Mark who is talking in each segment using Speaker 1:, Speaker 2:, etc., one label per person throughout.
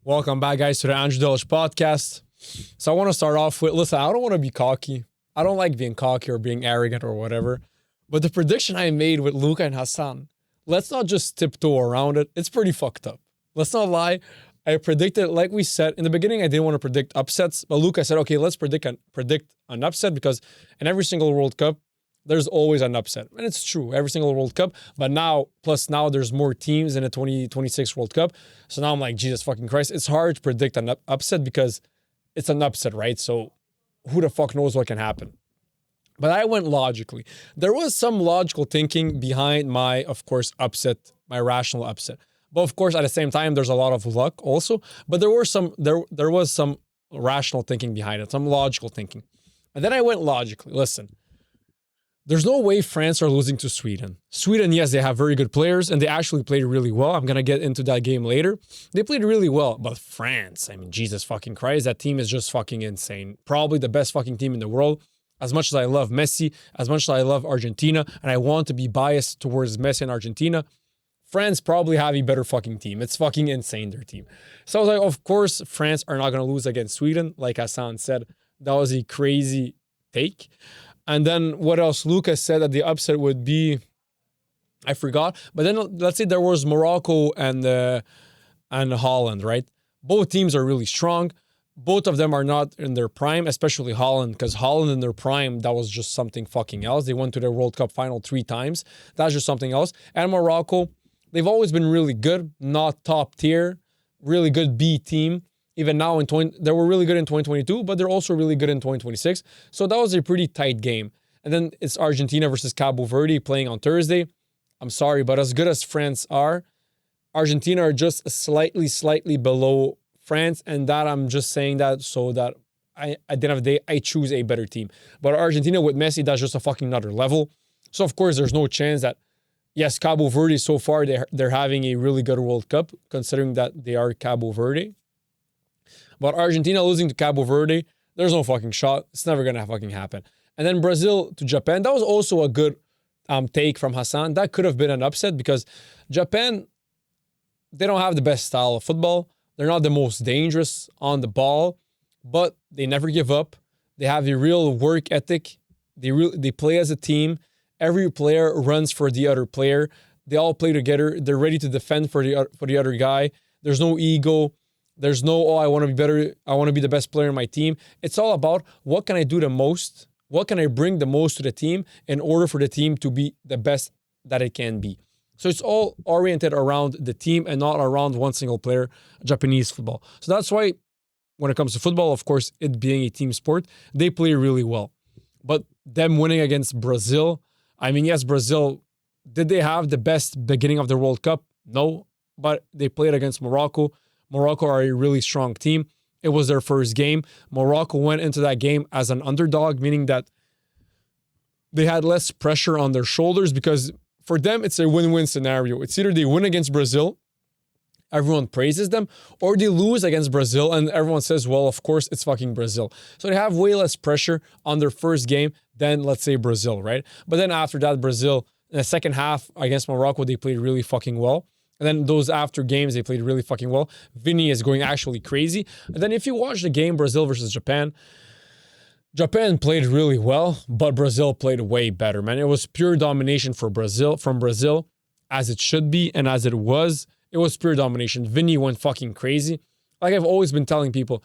Speaker 1: Welcome back, guys, to the Andrei Delic Podcast. So I want to start off with, listen, I don't want to be cocky. I don't like being cocky or being arrogant or whatever. But the prediction I made with Luka and Hassan, let's not just tiptoe around it. It's pretty fucked up. Let's not lie. I predicted, like we said, in the beginning, I didn't want to predict upsets. But Luka said, okay, let's predict an upset because in every single World Cup, there's always an upset. And it's true, every single World Cup. But now there's more teams in the 2026 World Cup. So now I'm like, Jesus fucking Christ. It's hard to predict an upset because it's an upset, right? So who the fuck knows what can happen? But I went logically. There was some logical thinking behind my, of course, upset, my rational upset. But of course, at the same time, there's a lot of luck also. But there was some rational thinking behind it, some logical thinking. And then I went logically. Listen, there's no way France are losing to Sweden. Sweden, yes, they have very good players, and they actually played really well. I'm going to get into that game later. They played really well, but France, I mean, Jesus fucking Christ, that team is just fucking insane. Probably the best fucking team in the world. As much as I love Messi, as much as I love Argentina, and I want to be biased towards Messi and Argentina, France probably have a better fucking team. It's fucking insane, their team. So I was like, of course, France are not going to lose against Sweden. Like Hassan said, that was a crazy take. And then what else? Lucas said that the upset would be, I forgot. But then let's say there was Morocco and Haaland, right? Both teams are really strong. Both of them are not in their prime, especially Haaland, because Haaland in their prime, that was just something fucking else. They went to the World Cup final 3 times. That's just something else. And Morocco, they've always been really good, not top tier, really good B team. Even now, they were really good in 2022, but they're also really good in 2026. So that was a pretty tight game. And then it's Argentina versus Cabo Verde playing on Thursday. I'm sorry, but as good as France are, Argentina are just slightly below France. And that I'm just saying that so that at the end of the day, I choose a better team. But Argentina with Messi, that's just a fucking another level. So of course, there's no chance that, yes, Cabo Verde so far, they're having a really good World Cup, considering that they are Cabo Verde. But Argentina losing to Cabo Verde, there's no fucking shot. It's never going to fucking happen. And then Brazil to Japan, that was also a good take from Hassan. That could have been an upset because Japan, they don't have the best style of football. They're not the most dangerous on the ball, but they never give up. They have a real work ethic. They play as a team. Every player runs for the other player. They all play together. They're ready to defend for the other guy. There's no ego. There's no, I want to be better. I want to be the best player in my team. It's all about what can I do the most? What can I bring the most to the team in order for the team to be the best that it can be? So it's all oriented around the team and not around one single player, Japanese football. So that's why when it comes to football, of course, it being a team sport, they play really well. But them winning against Brazil, I mean, yes, Brazil, did they have the best beginning of the World Cup? No, but they played against Morocco. Morocco are a really strong team. It was their first game. Morocco went into that game as an underdog, meaning that they had less pressure on their shoulders because for them, it's a win-win scenario. It's either they win against Brazil, everyone praises them, or they lose against Brazil and everyone says, well, of course, it's fucking Brazil. So they have way less pressure on their first game than, let's say, Brazil, right? But then after that, Brazil, in the second half against Morocco, they played really fucking well. And then those after games, they played really fucking well. Vinny is going actually crazy. And then if you watch the game, Brazil versus Japan, Japan played really well, but Brazil played way better, man. It was pure domination from Brazil, as it should be and as it was. It was pure domination. Vinny went fucking crazy. Like I've always been telling people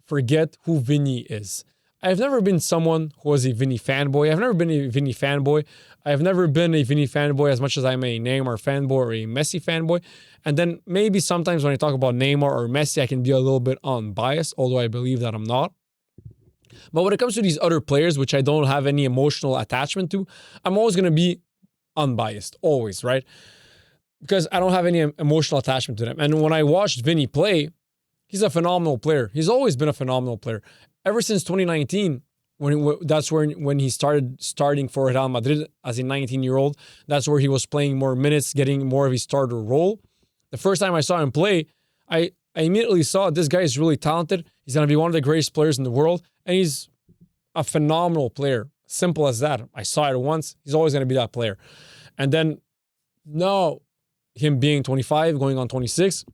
Speaker 1: forget who Vinny is. I've never been someone who was a Vinny fanboy. I've never been a Vinny fanboy. I've never been a Vinny fanboy as much as I'm a Neymar fanboy or a Messi fanboy. And then maybe sometimes when I talk about Neymar or Messi, I can be a little bit unbiased, although I believe that I'm not. But when it comes to these other players, which I don't have any emotional attachment to, I'm always going to be unbiased, always, right? Because I don't have any emotional attachment to them. And when I watched Vinny play, he's a phenomenal player. He's always been a phenomenal player. Ever since 2019, when he starting for Real Madrid as a 19-year-old, that's where he was playing more minutes, getting more of a starter role. The first time I saw him play, I immediately saw this guy is really talented. He's going to be one of the greatest players in the world, and he's a phenomenal player. Simple as that. I saw it once. He's always going to be that player. And then now, him being 25, going on 26,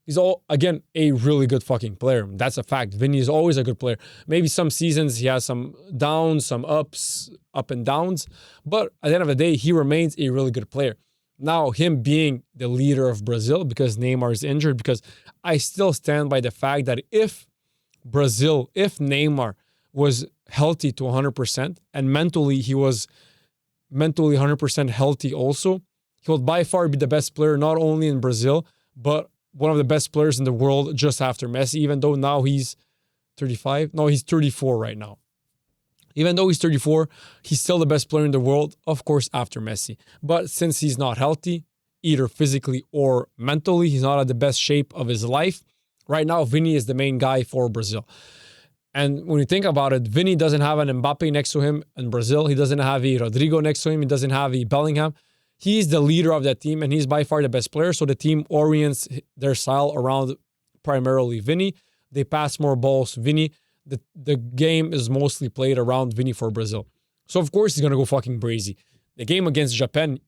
Speaker 1: He's again, a really good fucking player. That's a fact. Vinny is always a good player. Maybe some seasons he has some downs, some up and downs. But at the end of the day, he remains a really good player. Now, him being the leader of Brazil because Neymar is injured, because I still stand by the fact that if Neymar was healthy to 100% and mentally he was 100% healthy also, he will by far be the best player not only in Brazil, but one of the best players in the world just after Messi, even though now he's 35. No, he's 34 right now. Even though he's 34, he's still the best player in the world, of course, after Messi. But since he's not healthy, either physically or mentally, he's not at the best shape of his life. Right now, Vini is the main guy for Brazil. And when you think about it, Vini doesn't have an Mbappe next to him in Brazil. He doesn't have a Rodrigo next to him. He doesn't have a Bellingham. He's the leader of that team, and he's by far the best player. So the team orients their style around primarily Vini. They pass more balls to Vini. The game is mostly played around Vini for Brazil. So of course he's going to go fucking crazy. The game against Japan,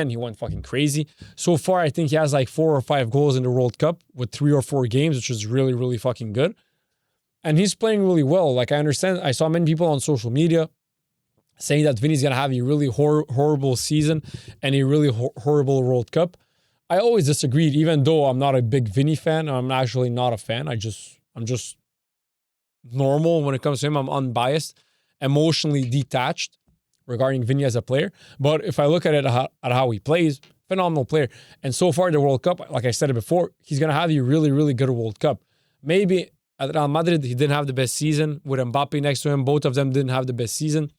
Speaker 1: he went fucking crazy. So far, I think he has like 4 or 5 goals in the World Cup with 3 or 4 games, which is really, really fucking good. And he's playing really well. Like, I understand, I saw many people on social media saying that Vinny's going to have a really horrible season and a really horrible World Cup. I always disagreed, even though I'm not a big Vinny fan. I'm actually not a fan. I'm just normal when it comes to him. I'm unbiased, emotionally detached regarding Vinny as a player. But if I look at it at how he plays, phenomenal player. And so far, the World Cup, like I said it before, he's going to have a really, really good World Cup. Maybe at Real Madrid, he didn't have the best season. With Mbappe next to him, both of them didn't have the best season.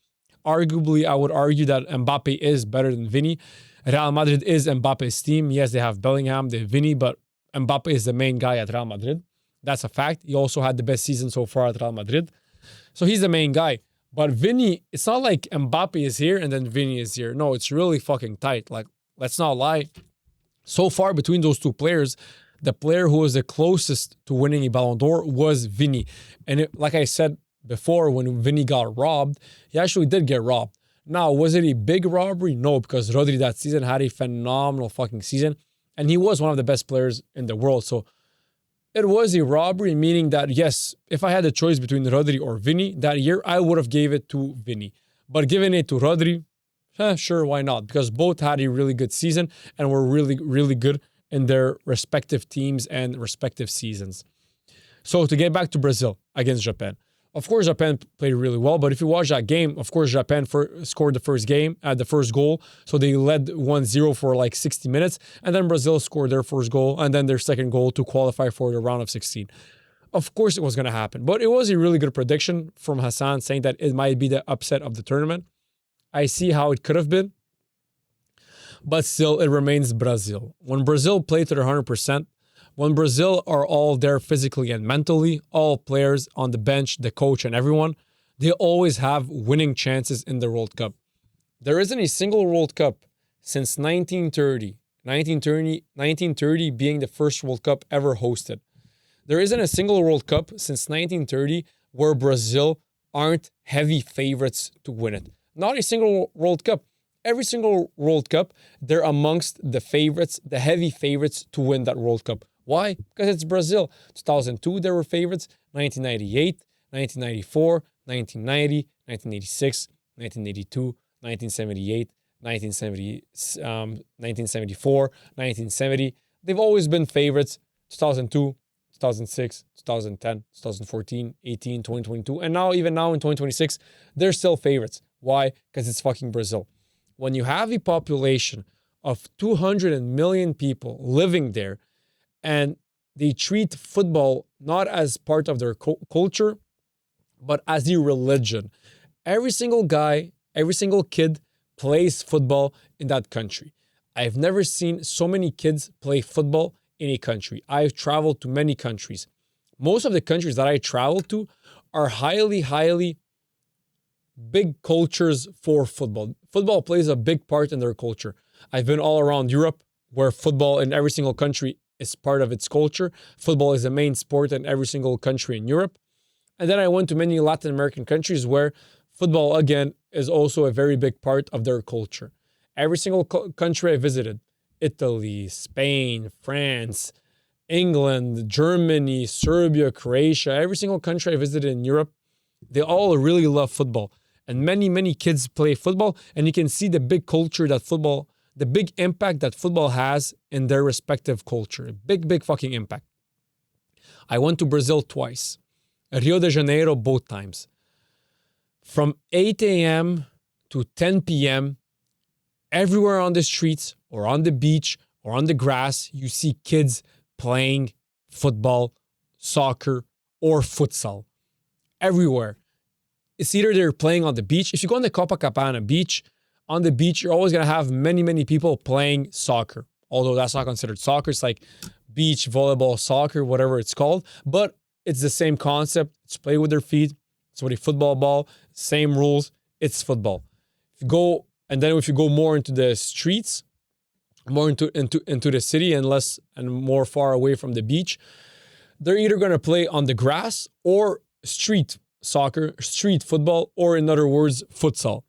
Speaker 1: Arguably, I would argue that Mbappe is better than Vinny. Real Madrid is Mbappe's team. Yes, they have Bellingham, they have Vinny, but Mbappe is the main guy at Real Madrid. That's a fact. He also had the best season so far at Real Madrid. So he's the main guy. But Vinny, it's not like Mbappe is here and then Vinny is here. No, it's really fucking tight. Like, let's not lie. So far between those two players, the player who was the closest to winning a Ballon d'Or was Vinny. And like I said before, when Vinny got robbed, he actually did get robbed. Now, was it a big robbery? No, because Rodri that season had a phenomenal fucking season. And he was one of the best players in the world. So it was a robbery, meaning that, yes, if I had a choice between Rodri or Vinny that year, I would have gave it to Vinny. But giving it to Rodri, sure, why not? Because both had a really good season and were really, really good in their respective teams and respective seasons. So to get back to Brazil against Japan. Of course, Japan played really well, but if you watch that game, of course, Japan scored the first goal. So they led 1-0 for like 60 minutes, and then Brazil scored their first goal and then their second goal to qualify for the round of 16. Of course, it was going to happen, but it was a really good prediction from Hassan saying that it might be the upset of the tournament. I see how it could have been, but still, it remains Brazil. When Brazil play to their 100%, when Brazil are all there physically and mentally, all players on the bench, the coach and everyone, they always have winning chances in the World Cup. There isn't a single World Cup since 1930 being the first World Cup ever hosted. There isn't a single World Cup since 1930 where Brazil aren't heavy favorites to win it. Not a single World Cup. Every single World Cup, they're amongst the favorites, the heavy favorites to win that World Cup. Why? Because it's Brazil. 2002, they were favorites. 1998, 1994, 1990, 1986, 1982, 1978, 1974, 1970. They've always been favorites. 2002, 2006, 2010, 2014, 18, 2022. And now, even now in 2026, they're still favorites. Why? Because it's fucking Brazil. When you have a population of 200 million people living there, and they treat football not as part of their culture, but as a religion. Every single guy, every single kid plays football in that country. I've never seen so many kids play football in a country. I've traveled to many countries. Most of the countries that I travel to are highly, highly big cultures for football. Football plays a big part in their culture. I've been all around Europe where football in every single country is part of its culture. Football is the main sport in every single country in Europe. And then I went to many Latin American countries where football, again, is also a very big part of their culture. Every single country I visited, Italy, Spain, France, England, Germany, Serbia, Croatia, every single country I visited in Europe, they all really love football. And many, many kids play football. And you can see the big culture that football, the big impact that football has in their respective culture. Big, big fucking impact. I went to Brazil twice. Rio de Janeiro both times. From 8 a.m. to 10 p.m., everywhere on the streets or on the beach or on the grass, you see kids playing football, soccer, or futsal. Everywhere. It's either they're playing on the beach. If you go on the Copacabana beach, on the beach, you're always going to have many, many people playing soccer. Although that's not considered soccer. It's like beach, volleyball, soccer, whatever it's called. But it's the same concept. It's play with their feet. It's with a football ball. Same rules. It's football. If you go more into the streets, more into the city and more far away from the beach, they're either going to play on the grass or street soccer, street football, or in other words, futsal.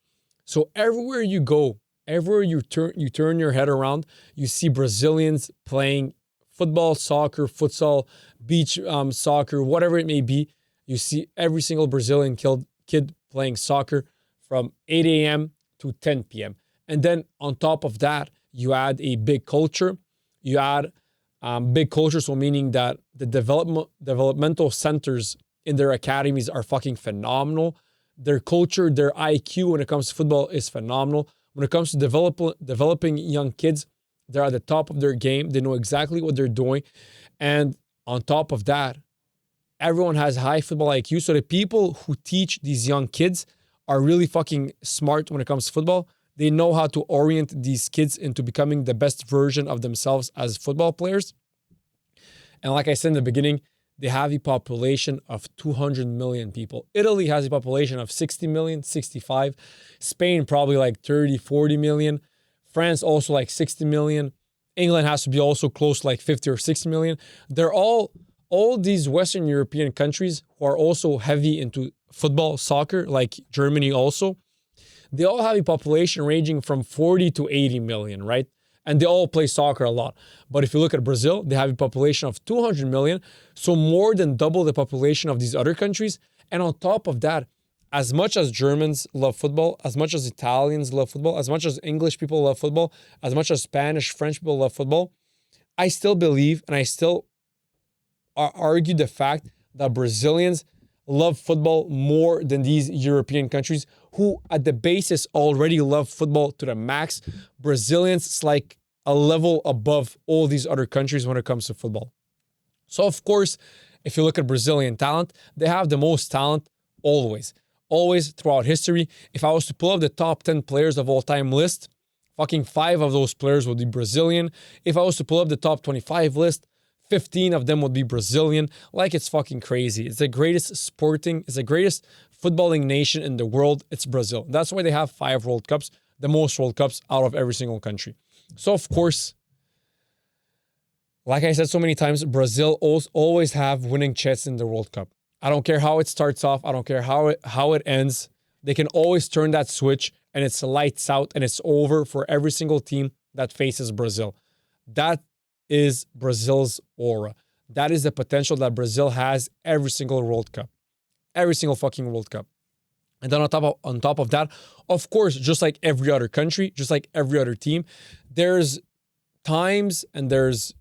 Speaker 1: So everywhere you go, everywhere you turn your head around, you see Brazilians playing football, soccer, futsal, beach soccer, whatever it may be. You see every single Brazilian kid playing soccer from 8 a.m. to 10 p.m. And then on top of that, you add a big culture. You add big culture, so meaning that the developmental centers in their academies are fucking phenomenal. Their culture, their IQ when it comes to football is phenomenal. When it comes to developing young kids, they're at the top of their game. They know exactly what they're doing. And on top of that, everyone has high football IQ. So the people who teach these young kids are really fucking smart when it comes to football. They know how to orient these kids into becoming the best version of themselves as football players. And like I said in the beginning, they have a population of 200 million people. Italy has a population of 60 million, 65. Spain probably like 30, 40 million. France also like 60 million. England has to be also close to like 50 or 60 million. They're all these Western European countries who are also heavy into football, soccer, like Germany also. They all have a population ranging from 40 to 80 million, right? And they all play soccer a lot. But if you look at Brazil, they have a population of 200 million, so more than double the population of these other countries. And on top of that, as much as Germans love football, as much as Italians love football, as much as English people love football, as much as Spanish, French people love football, I still believe and I still argue the fact that Brazilians love football more than these European countries who at the basis already love football to the max. Brazilians, it's like a level above all these other countries when it comes to football. So of course, if you look at Brazilian talent, they have the most talent always throughout history. If I was to pull up the top 10 players of all time list, fucking 5 of those players would be Brazilian. If I was to pull up the top 25 list, 15 of them would be Brazilian. Like, it's fucking crazy. It's the greatest footballing nation in the world. It's Brazil. That's why they have 5 World Cups, the most World Cups out of every single country. So of course, like I said so many times, Brazil always have winning chances in the World Cup. I don't care how it starts off. I don't care how it ends. They can always turn that switch and it's lights out and it's over for every single team that faces Brazil. That is Brazil's aura. That is the potential that Brazil has every single World Cup. Every single fucking World Cup. And then on top of that, of course, just like every other country, just like every other team, there's times and there's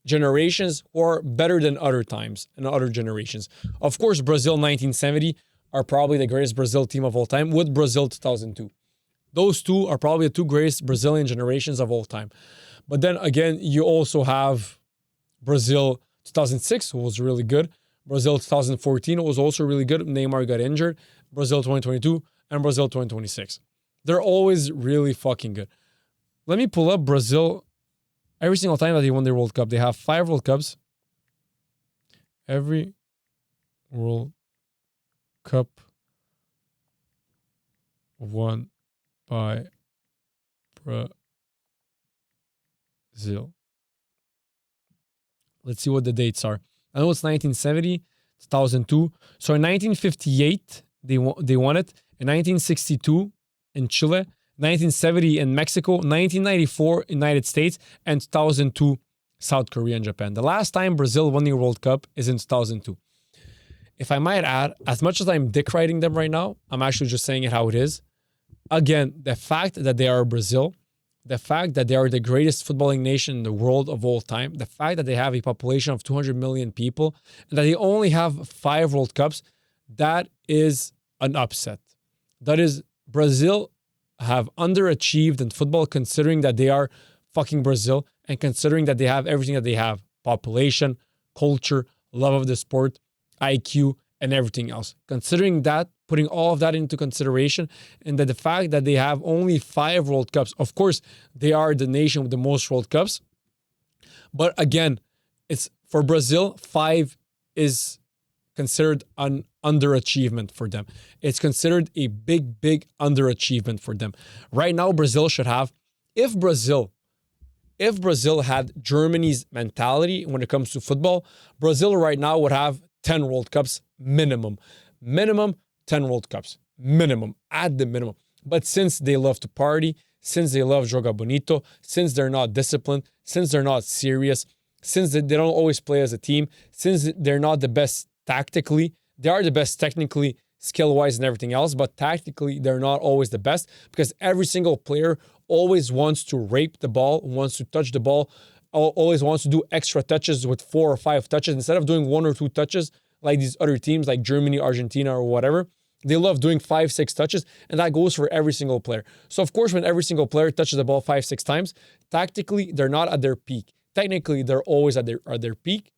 Speaker 1: generations who are better than other times and other generations. Of course, Brazil 1970 are probably the greatest Brazil team of all time with Brazil 2002. Those two are probably the 2 greatest Brazilian generations of all time. But then again, you also have Brazil 2006, who was really good. Brazil 2014 was also really good. Neymar got injured. Brazil 2022 and Brazil 2026. They're always really fucking good. Let me pull up Brazil. Every single time that they won their World Cup, they have 5 World Cups. Every World Cup won by Brazil. Let's see what the dates are. I know it's 1970, 2002. So in 1958, they won it. In 1962, in Chile. 1970 in Mexico. 1994, United States. And 2002 South Korea and Japan. The last time Brazil won the World Cup is in 2002. If I might add, as much as I'm dick riding them right now, I'm actually just saying it how it is. Again, the fact that they are Brazil, the fact that they are the greatest footballing nation in the world of all time, the fact that they have a population of 200 million people, and that they only have 5 World Cups, that is an upset. That is, Brazil have underachieved in football considering that they are fucking Brazil and considering that they have everything that they have. Population, culture, love of the sport, IQ, and everything else. Considering that, putting all of that into consideration, and that the fact that they have only 5 World Cups, of course, they are the nation with the most World Cups. But again, it's for Brazil, 5 is considered an underachievement for them. It's considered a big, big underachievement for them. Right now, Brazil should have, if Brazil had Germany's mentality when it comes to football, Brazil right now would have 10 World Cups minimum. Minimum 10 World Cups. Minimum. At the minimum. But since they love to party, since they love joga bonito, since they're not disciplined, since they're not serious, since they don't always play as a team, since they're not the best tactically, they are the best technically, skill-wise and everything else, but tactically they're not always the best because every single player always wants to rape the ball, wants to touch the ball, always wants to do extra touches with 4 or 5 touches instead of doing 1 or 2 touches like these other teams like Germany, Argentina, or whatever. They love doing 5, 6 touches, and that goes for every single player. So of course, when every single player touches the ball 5, 6 times, tactically, they're not at their peak. Technically, they're always at their peak.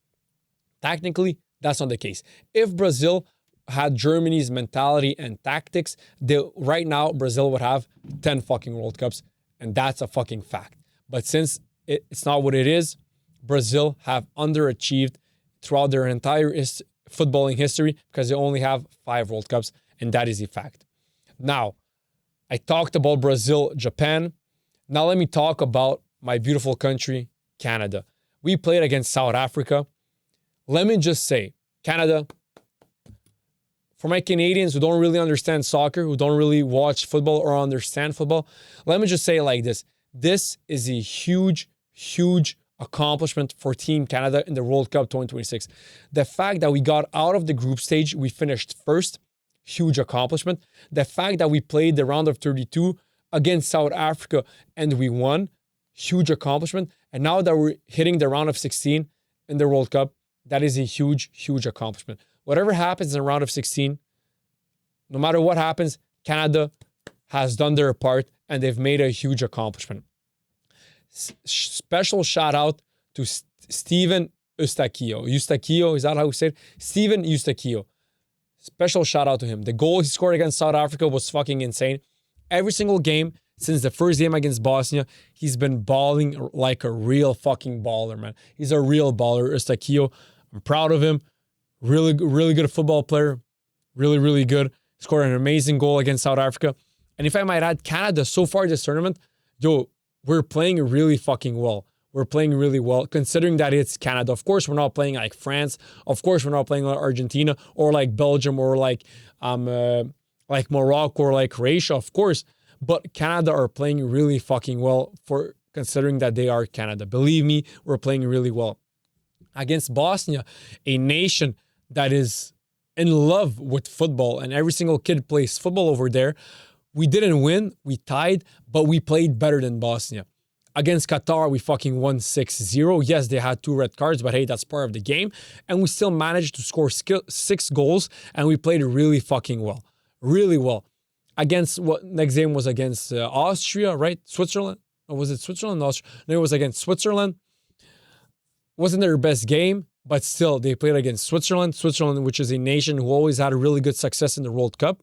Speaker 1: Technically, that's not the case. If Brazil had Germany's mentality and tactics, right now, Brazil would have 10 fucking World Cups, and that's a fucking fact. But since it's not what it is, Brazil have underachieved throughout their entire footballing history because they only have 5 World Cups, and that is a fact. Now, I talked about Brazil, Japan. Now let me talk about my beautiful country, Canada. We played against South Africa. Let me just say, Canada, for my Canadians who don't really understand soccer, who don't really watch football or understand football, let me just say it like this. This is a huge, huge accomplishment for Team Canada in the World Cup 2026. The fact that we got out of the group stage, we finished first, huge accomplishment. The fact that we played the round of 32 against South Africa and we won, huge accomplishment. And now that we're hitting the round of 16 in the World Cup, that is a huge, huge accomplishment. Whatever happens in the round of 16, no matter what happens, Canada has done their part and they've made a huge accomplishment. Special shout out to Steven Eustáquio, is that how we say it? Steven Eustáquio. Special shout out to him. The goal he scored against South Africa was fucking insane. Every single game since the first game against Bosnia, he's been balling like a real fucking baller, man. He's a real baller, Eustáquio. I'm proud of him. Really, really good football player. Really, really good. Scored an amazing goal against South Africa. And if I might add, Canada, so far this tournament, we're playing really fucking well. We're playing really well, considering that it's Canada. Of course, we're not playing like France. Of course, we're not playing like Argentina or like Belgium or like Morocco or like Croatia, of course. But Canada are playing really fucking well for considering that they are Canada. Believe me, we're playing really well. Against Bosnia, a nation that is in love with football and every single kid plays football over there. We didn't win, we tied, but we played better than Bosnia. Against Qatar, we fucking won 6-0. Yes, they had 2 red cards, but hey, that's part of the game. And we still managed to score 6 goals, and we played really fucking well. Really well. Against, what next game was against Austria, right? Switzerland? Or was it Switzerland? Austria? No, it was against Switzerland. Wasn't their best game, but still, they played against Switzerland. Switzerland, which is a nation who always had a really good success in the World Cup.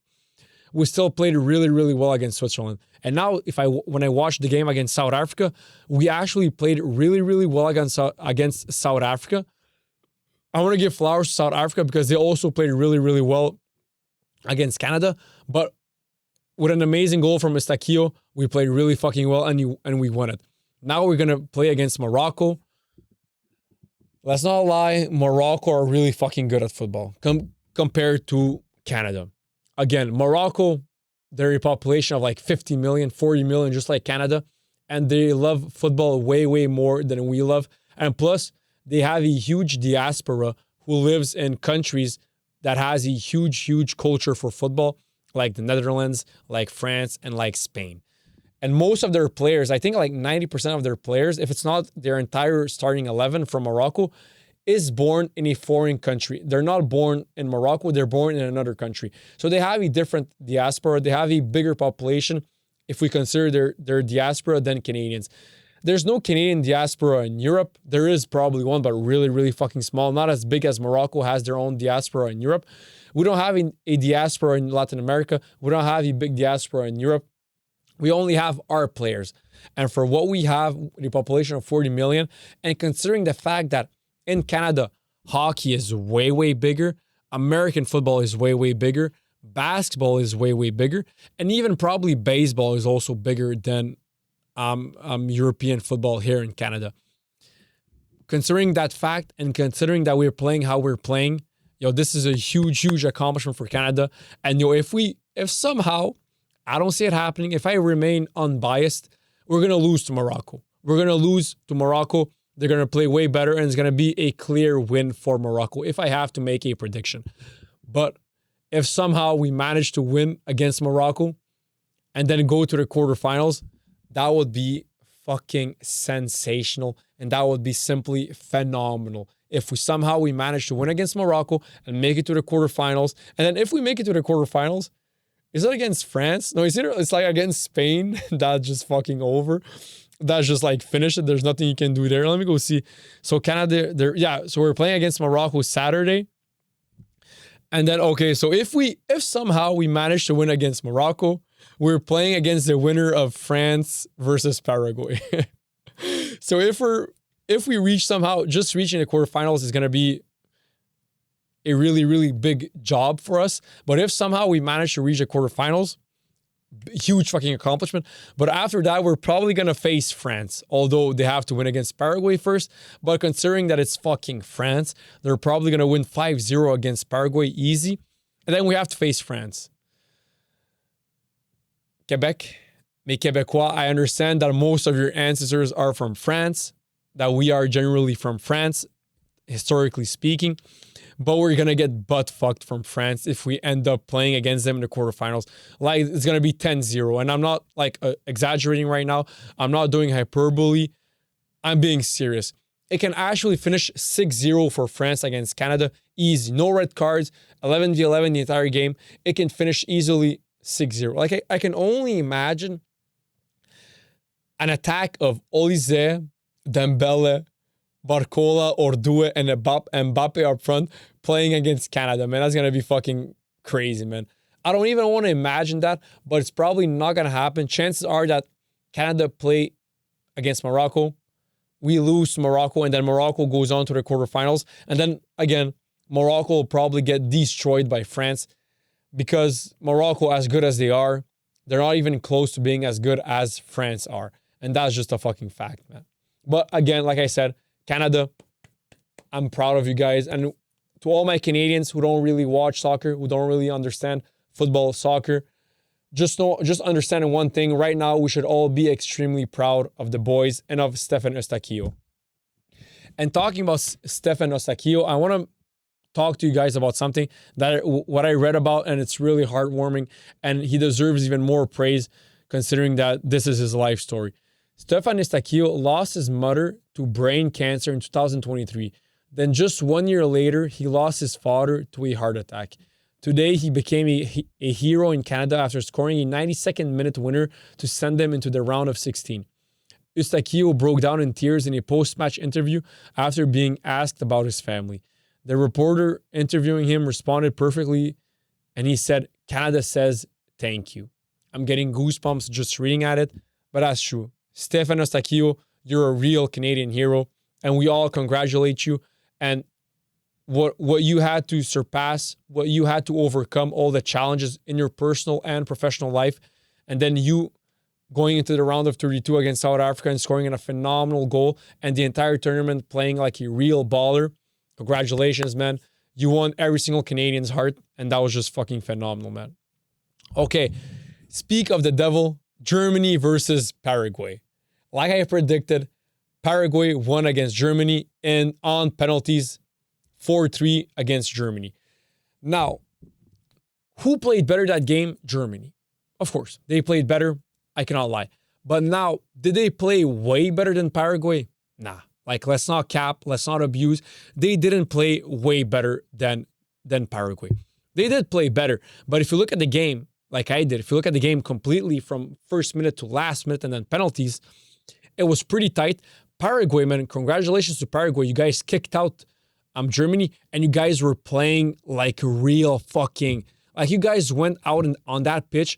Speaker 1: We still played really, really well against Switzerland. And now, when I watched the game against South Africa, we actually played really, really well against South Africa. I want to give flowers to South Africa because they also played really, really well against Canada. But with an amazing goal from Eustáquio, we played really fucking well and we won it. Now we're going to play against Morocco. Let's not lie, Morocco are really fucking good at football compared to Canada. Again, Morocco, they're a population of like 50 million, 40 million, just like Canada. And they love football way, way more than we love. And plus, they have a huge diaspora who lives in countries that has a huge culture for football, like the Netherlands, like France, and like Spain. And most of their players, I think like 90% of their players, if it's not their entire starting 11 from Morocco, is born in a foreign country. They're not born in Morocco, they're born in another country. So they have a different diaspora. They have a bigger population if we consider their diaspora than Canadians. There's no Canadian diaspora in Europe. There is probably one, but really fucking small. Not as big as Morocco has their own diaspora in Europe. We don't have a diaspora in Latin America. We don't have a big diaspora in Europe. We only have our players. And for what we have, the population of 40 million, and considering the fact that in Canada, hockey is way bigger, American football is way bigger, basketball is way bigger, and even probably baseball is also bigger than European football here in Canada. Considering that fact and considering that we're playing how we're playing, this is a huge accomplishment for Canada. And if somehow, I don't see it happening, if I remain unbiased, we're going to lose to Morocco. We're going to lose to Morocco. They're going to play way better, and it's going to be a clear win for Morocco if I have to make a prediction. But if somehow we manage to win against Morocco and then go to the quarterfinals, that would be fucking sensational, and that would be simply phenomenal. If we manage to win against Morocco and make it to the quarterfinals, and then if we make it to the quarterfinals, is it against France? No, it's like against Spain. That's just fucking over. That's just like finish it. There's nothing you can do there. Let me go see. So Canada, so we're playing against Morocco Saturday. And then, okay, so if somehow we manage to win against Morocco, we're playing against the winner of France versus Paraguay. So if we reach somehow, just reaching the quarterfinals is going to be a really big job for us. But if somehow we manage to reach the quarterfinals, huge fucking accomplishment. But after that, we're probably going to face France, although they have to win against Paraguay first. But considering that it's fucking France, they're probably going to win 5-0 against Paraguay easy. And then we have to face France. Quebec, mes Québécois, I understand that most of your ancestors are from France, that we are generally from France, historically speaking. But we're going to get butt fucked from France if we end up playing against them in the quarterfinals. Like, it's going to be 10-0. And I'm not like exaggerating right now. I'm not doing hyperbole. I'm being serious. It can actually finish 6-0 for France against Canada. Easy. No red cards. 11v11 the entire game. It can finish easily 6-0. Like, I can only imagine an attack of Olise, Dembele, Barcola, Ordue, and Mbappe up front playing against Canada, man. That's going to be fucking crazy, man. I don't even want to imagine that, but it's probably not going to happen. Chances are that Canada play against Morocco. We lose to Morocco, and then Morocco goes on to the quarterfinals. And then, again, Morocco will probably get destroyed by France because Morocco, as good as they are, they're not even close to being as good as France are. And that's just a fucking fact, man. But again, like I said, Canada, I'm proud of you guys. And to all my Canadians who don't really watch soccer, who don't really understand football, soccer, just understanding one thing. Right now, we should all be extremely proud of the boys and of Stephen Eustáquio. And talking about Stephen Eustáquio, I want to talk to you guys about something what I read about, and it's really heartwarming, and he deserves even more praise considering that this is his life story. Stephen Eustáquio lost his mother to brain cancer in 2023. Then just 1 year later, he lost his father to a heart attack. Today, he became a hero in Canada after scoring a 92nd minute winner to send them into the round of 16. Eustáquio broke down in tears in a post-match interview after being asked about his family. The reporter interviewing him responded perfectly, and he said, "Canada says thank you." I'm getting goosebumps just reading at it, but that's true. Stephen Eustáquio, you're a real Canadian hero, and we all congratulate you. And what you had to surpass, what you had to overcome, all the challenges in your personal and professional life, and then you going into the round of 32 against South Africa and scoring a phenomenal goal, and the entire tournament playing like a real baller. Congratulations, man. You won every single Canadian's heart, and that was just fucking phenomenal, man. Okay, speak of the devil, Germany versus Paraguay. Like I predicted, Paraguay won against Germany and on penalties 4-3 against Germany. Now, who played better that game? Germany. Of course, they played better. I cannot lie. But now, did they play way better than Paraguay? Nah. Like, let's not cap, let's not abuse. They didn't play way better than Paraguay. They did play better. But if you look at the game, like I did, if you look at the game completely from first minute to last minute and then penalties, it was pretty tight. Paraguay, man, congratulations to Paraguay. You guys kicked out Germany, and you guys were playing like real fucking, like you guys went out on that pitch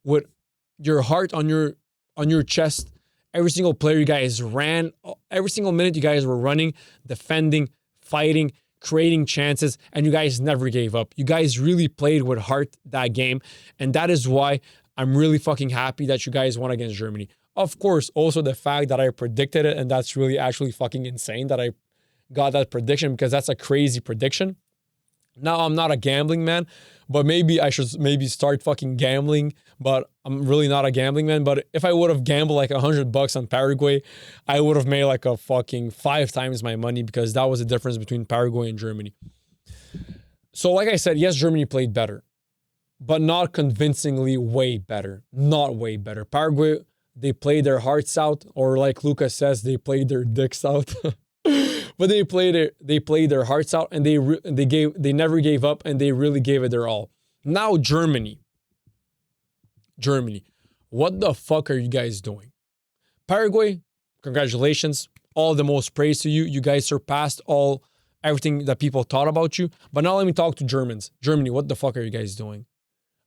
Speaker 1: with your heart on your chest. Every single player you guys ran, every single minute you guys were running, defending, fighting, creating chances, and you guys never gave up. You guys really played with heart that game, and that is why I'm really fucking happy that you guys won against Germany. Of course, also the fact that I predicted it, and that's really actually fucking insane that I got that prediction, because that's a crazy prediction. Now, I'm not a gambling man, but maybe I should start fucking gambling, but I'm really not a gambling man. But if I would have gambled like $100 on Paraguay, I would have made like a fucking 5 times my money, because that was the difference between Paraguay and Germany. So like I said, yes, Germany played better, but not convincingly way better. Not way better. Paraguay, they played their hearts out, or like Lucas says, they played their dicks out. But they played their hearts out, and they never gave up, and they really gave it their all. Now Germany, what the fuck are you guys doing? Paraguay, congratulations, all the most praise to you. You guys surpassed everything that people thought about you. But now let me talk to Germans. Germany, what the fuck are you guys doing?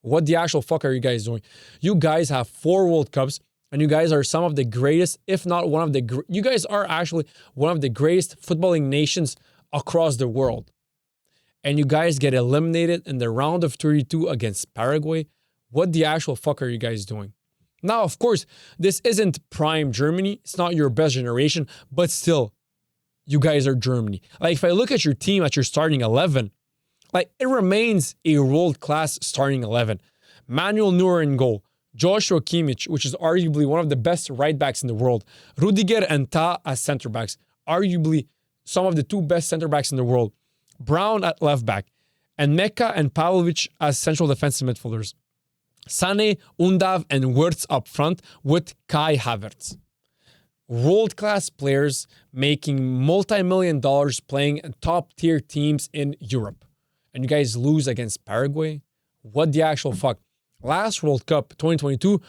Speaker 1: What the actual fuck are you guys doing? You guys have 4 World Cups. And you guys are some of the greatest, if not one of the, you guys are actually one of the greatest footballing nations across the world. And you guys get eliminated in the round of 32 against Paraguay. What the actual fuck are you guys doing? Now, of course, this isn't prime Germany. It's not your best generation, but still, you guys are Germany. Like, if I look at your team, at your starting 11, like, it remains a world-class starting 11. Manuel Neuer in goal. Joshua Kimmich, which is arguably one of the best right backs in the world. Rudiger and Ta as center backs, arguably some of the 2 best center backs in the world. Brown at left back, and Meka and Pavlovic as central defensive midfielders. Sané, Undav, and Wirtz up front with Kai Havertz. World-class players making multi-million dollars playing in top-tier teams in Europe. And you guys lose against Paraguay? What the actual fuck? Last World Cup, 2022,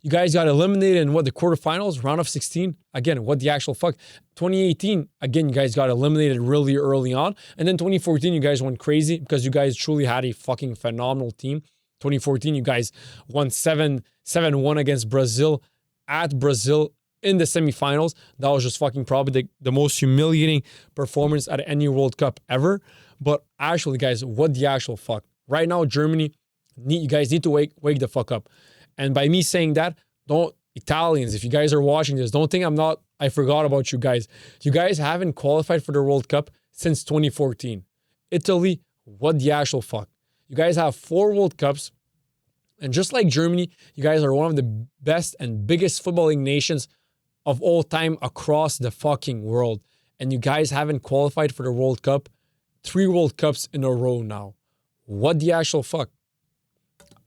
Speaker 1: you guys got eliminated in the quarterfinals, round of 16. Again, what the actual fuck? 2018, again, you guys got eliminated really early on. And then 2014, you guys went crazy because you guys truly had a fucking phenomenal team. 2014, you guys won 7-1 against Brazil at Brazil in the semifinals. That was just fucking probably the most humiliating performance at any World Cup ever. But actually, guys, what the actual fuck? Right now, Germany, you guys need to wake the fuck up. And by me saying that, Italians, if you guys are watching this, don't think I forgot about you guys. You guys haven't qualified for the World Cup since 2014. Italy, what the actual fuck? You guys have 4 World Cups. And just like Germany, you guys are one of the best and biggest footballing nations of all time across the fucking world. And you guys haven't qualified for the World Cup 3 World Cups in a row now. What the actual fuck?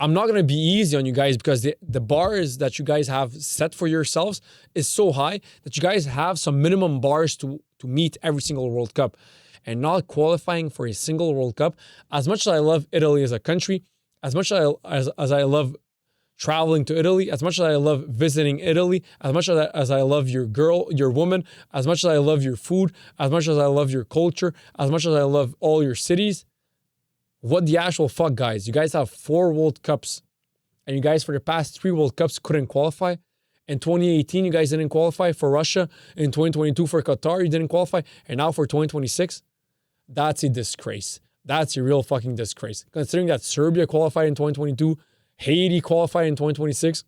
Speaker 1: I'm not going to be easy on you guys, because the bars that you guys have set for yourselves is so high that you guys have some minimum bars to meet every single World Cup. And not qualifying for a single World Cup, as much as I love Italy as a country, as much as I love traveling to Italy, as much as I love visiting Italy, as much as I love your woman, as much as I love your food, as much as I love your culture, as much as I love all your cities, what the actual fuck, guys? You guys have 4 World Cups, and you guys for the past 3 World Cups couldn't qualify. In 2018, you guys didn't qualify for Russia. In 2022 for Qatar, you didn't qualify. And now for 2026, that's a disgrace. That's a real fucking disgrace. Considering that Serbia qualified in 2022, Haiti qualified in 2026.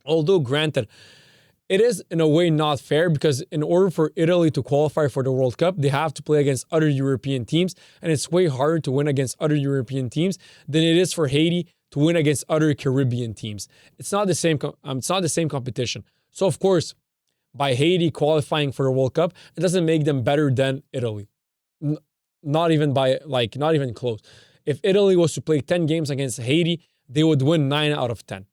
Speaker 1: Although granted, it is in a way not fair, because in order for Italy to qualify for the World Cup, they have to play against other European teams. And it's way harder to win against other European teams than it is for Haiti to win against other Caribbean teams. It's not the same competition. So of course, by Haiti qualifying for the World Cup, it doesn't make them better than Italy. Not even close. If Italy was to play 10 games against Haiti, they would win 9 out of 10.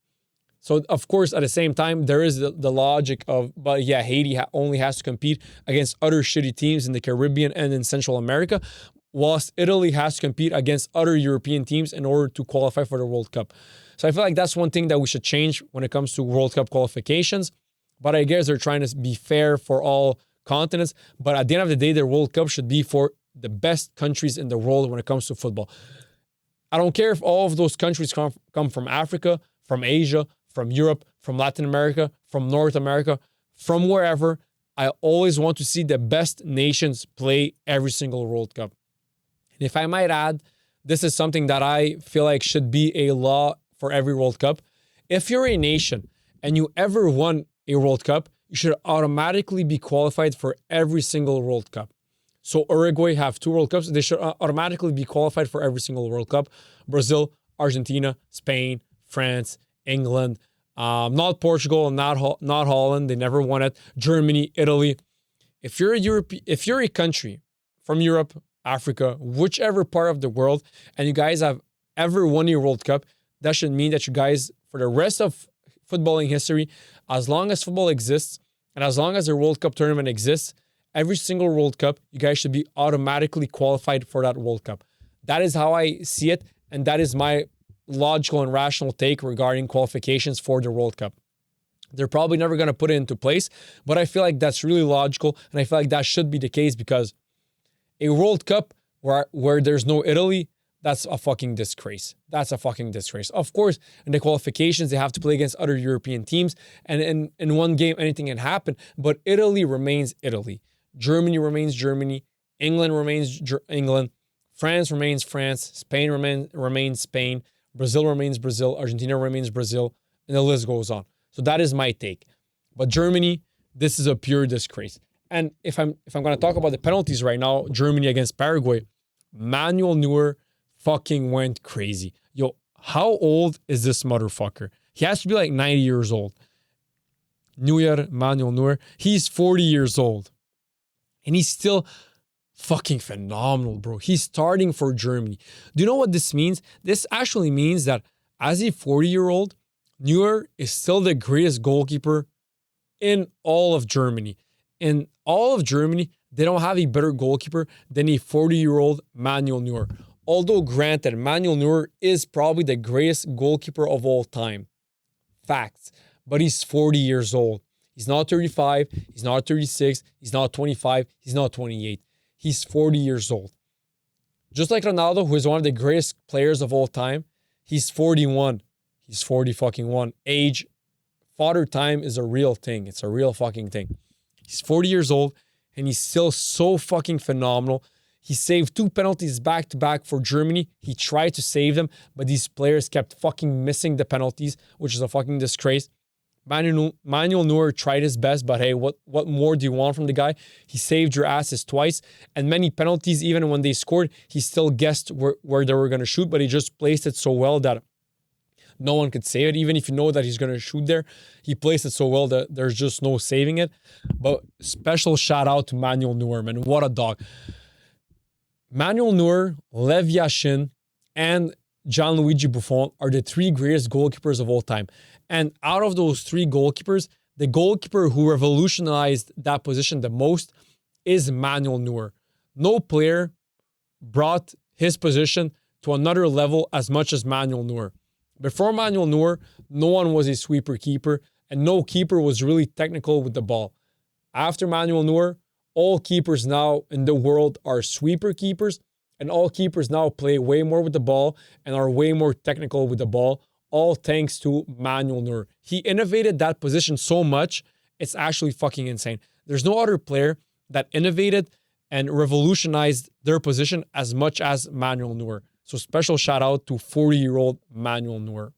Speaker 1: So, of course, at the same time, there is the logic of, but yeah, Haiti only has to compete against other shitty teams in the Caribbean and in Central America, whilst Italy has to compete against other European teams in order to qualify for the World Cup. So I feel like that's one thing that we should change when it comes to World Cup qualifications. But I guess they're trying to be fair for all continents. But at the end of the day, the World Cup should be for the best countries in the world when it comes to football. I don't care if all of those countries come from Africa, from Asia, from Europe, from Latin America, from North America, from wherever. I always want to see the best nations play every single World Cup. And if I might add, this is something that I feel like should be a law for every World Cup. If you're a nation and you ever won a World Cup, you should automatically be qualified for every single World Cup. So Uruguay have 2 World Cups. They should automatically be qualified for every single World Cup. Brazil, Argentina, Spain, France, England, not Portugal, not Haaland. They never won it. Germany, Italy. If you're a country from Europe, Africa, whichever part of the world, and you guys have ever won a World Cup, that should mean that you guys, for the rest of footballing history, as long as football exists and as long as the World Cup tournament exists, every single World Cup, you guys should be automatically qualified for that World Cup. That is how I see it, and that is my logical and rational take regarding qualifications for the World Cup. They're probably never going to put it into place, but I feel like that's really logical, and I feel like that should be the case because a World Cup where there's no Italy, that's a fucking disgrace. That's a fucking disgrace. Of course, in the qualifications, they have to play against other European teams, and in one game, anything can happen, but Italy remains Italy. Germany remains Germany. England remains England. France remains France. Spain remains Spain. Brazil remains Brazil. Argentina remains Brazil. And the list goes on. So that is my take. But Germany, this is a pure disgrace. And if I'm going to talk about the penalties right now, Germany against Paraguay, Manuel Neuer fucking went crazy. Yo, how old is this motherfucker? He has to be like 90 years old. Manuel Neuer, he's 40 years old. And he's still fucking phenomenal, bro. He's starting for Germany. Do you know what this means? This actually means that as a 40-year-old, Neuer is still the greatest goalkeeper in all of Germany. In all of Germany, they don't have a better goalkeeper than a 40-year-old Manuel Neuer. Although granted, Manuel Neuer is probably the greatest goalkeeper of all time. Facts. But he's 40 years old. He's not 35. He's not 36. He's not 25. He's not 28. He's 40 years old. Just like Ronaldo, who is one of the greatest players of all time, he's 41. He's 40 fucking one. Age, father time is a real thing. It's a real fucking thing. He's 40 years old and he's still so fucking phenomenal. He saved 2 penalties back-to-back for Germany. He tried to save them, but these players kept fucking missing the penalties, which is a fucking disgrace. Manuel Neuer tried his best, but hey, what more do you want from the guy? He saved your asses twice, and many penalties, even when they scored, he still guessed where they were going to shoot, but he just placed it so well that no one could save it. Even if you know that he's going to shoot there, he placed it so well that there's just no saving it. But special shout out to Manuel Neuer, man. What a dog. Manuel Neuer, Lev Yashin, and Gianluigi Buffon are the 3 greatest goalkeepers of all time. And out of those 3 goalkeepers, the goalkeeper who revolutionized that position the most is Manuel Neuer. No player brought his position to another level as much as Manuel Neuer. Before Manuel Neuer, no one was a sweeper keeper, and no keeper was really technical with the ball. After Manuel Neuer, all keepers now in the world are sweeper keepers, and all keepers now play way more with the ball and are way more technical with the ball, all thanks to Manuel Neuer. He innovated that position so much, it's actually fucking insane. There's no other player that innovated and revolutionized their position as much as Manuel Neuer. So special shout out to 40-year-old Manuel Neuer.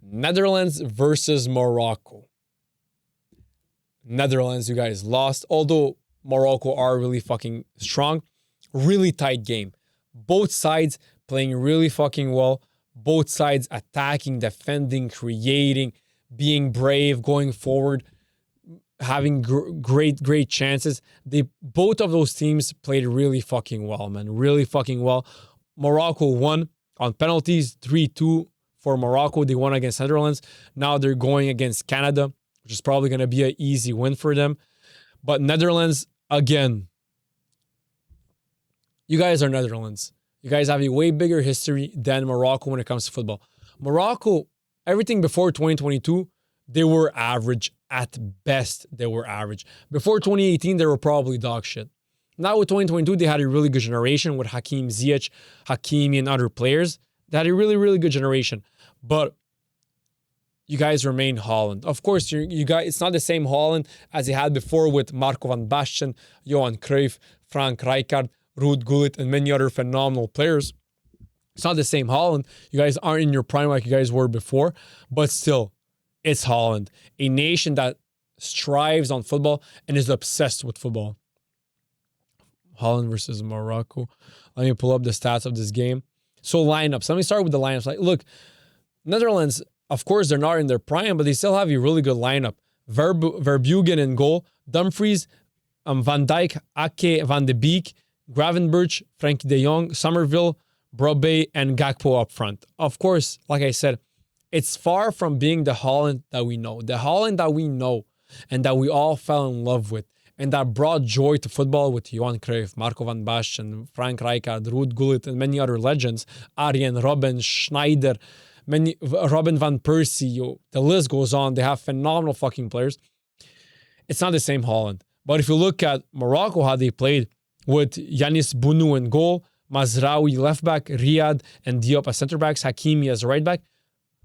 Speaker 1: Netherlands versus Morocco. Netherlands, you guys lost, although Morocco are really fucking strong. Really tight game. Both sides playing really fucking well. Both sides attacking, defending, creating, being brave, going forward. having great chances. Both of those teams played really fucking well, man. Really fucking well. Morocco won on penalties, 3-2 for Morocco. They won against Netherlands. Now they're going against Canada, which is probably going to be an easy win for them. But Netherlands, again, you guys are Netherlands. You guys have a way bigger history than Morocco when it comes to football. Morocco, everything before 2022, they were average. At best, they were average. Before 2018, they were probably dog shit. Now with 2022, they had a really good generation with Hakim Ziyech, Hakimi, and other players. They had a really, really good generation. But you guys remain Haaland. Of course, you guys, it's not the same Haaland as they had before with Marco van Basten, Johan Cruyff, Frank Rijkaard, Ruud Gullit, and many other phenomenal players. It's not the same Haaland. You guys aren't in your prime like you guys were before. But still, it's Haaland, a nation that strives on football and is obsessed with football. Haaland versus Morocco. Let me pull up the stats of this game. So lineups. Let me start with the lineups. Like, look, Netherlands, of course, they're not in their prime, but they still have a really good lineup. Verbruggen in goal. Dumfries, Van Dijk, Ake, Van de Beek, Gravenberch, Frenkie de Jong, Somerville, Brobbey, and Gakpo up front. Of course, like I said, it's far from being the Haaland that we know. The Haaland that we know and that we all fell in love with and that brought joy to football with Johan Cruyff, Marco van Basten, Frank Rijkaard, Ruud Gullit, and many other legends. Arjen Robben, Schneider, Robin van Persie. The list goes on. They have phenomenal fucking players. It's not the same Haaland. But if you look at Morocco, how they played with Yanis Bounou in goal, Mazraoui left back, Riyad and Diop as center backs, Hakimi as right back.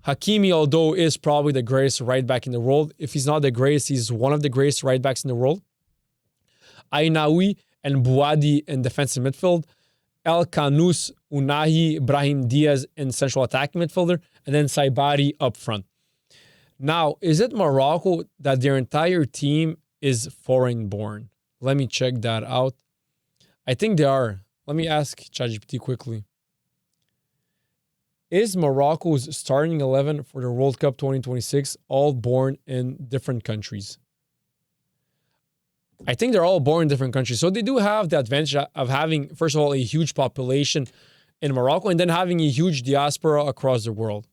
Speaker 1: Hakimi, although is probably the greatest right back in the world, if he's not the greatest, he's one of the greatest right backs in the world. Ainaoui and Bouadi in defensive midfield. El Kanous, Unahi, Brahim Diaz in central attacking midfielder. And then Saibari up front. Now, is it Morocco that their entire team is foreign-born? Let me check that out. I think they are. Let me ask ChatGPT quickly. Is Morocco's starting 11 for the World Cup 2026 all born in different countries? I think they're all born in different countries. So they do have the advantage of having, first of all, a huge population in Morocco and then having a huge diaspora across the world.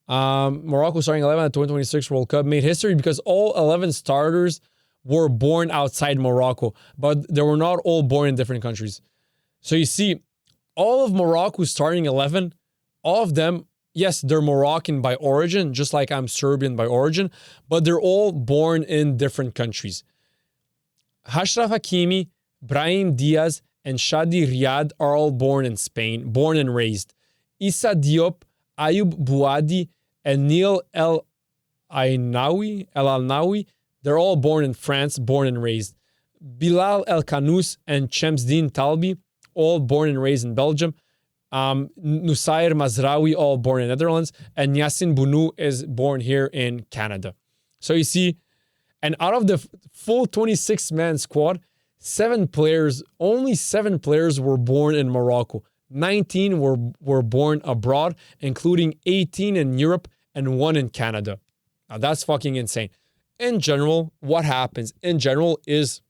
Speaker 1: Morocco starting 11 at 2026 World Cup made history because all 11 starters were born outside Morocco, but they were not all born in different countries. So you see, all of Morocco's starting 11, all of them, yes, they're Moroccan by origin, just like I'm Serbian by origin, but they're all born in different countries. Achraf Hakimi, Brahim Diaz, and Shadi Riyad are all born in Spain, born and raised. Issa Diop, Ayoub Bouadi, and Neil El Al-Nawi, they're all born in France, born and raised. Bilal El Kanous and Chemsdine Talbi, all born and raised in Belgium. Nusair Mazraoui, all born in Netherlands. And Yassine Bounou is born here in Canada. So you see, and out of the full 26-man squad, only 7 players were born in Morocco. 19 were born abroad, including 18 in Europe and 1 in Canada. Now that's fucking insane. In general, what happens in general is,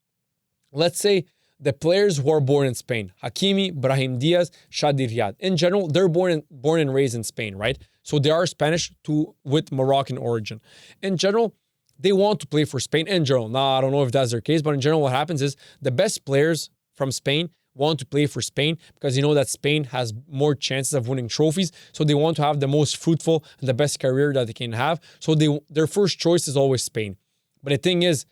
Speaker 1: let's say, the players who are born in Spain, Hakimi, Brahim Diaz, Shadi Riyad. In general, they're born and raised in Spain, right? So they are Spanish with Moroccan origin. In general, they want to play for Spain. In general, now I don't know if that's their case, but in general, what happens is the best players from Spain want to play for Spain because you know that Spain has more chances of winning trophies. So they want to have the most fruitful and the best career that they can have. So their first choice is always Spain. But the thing is,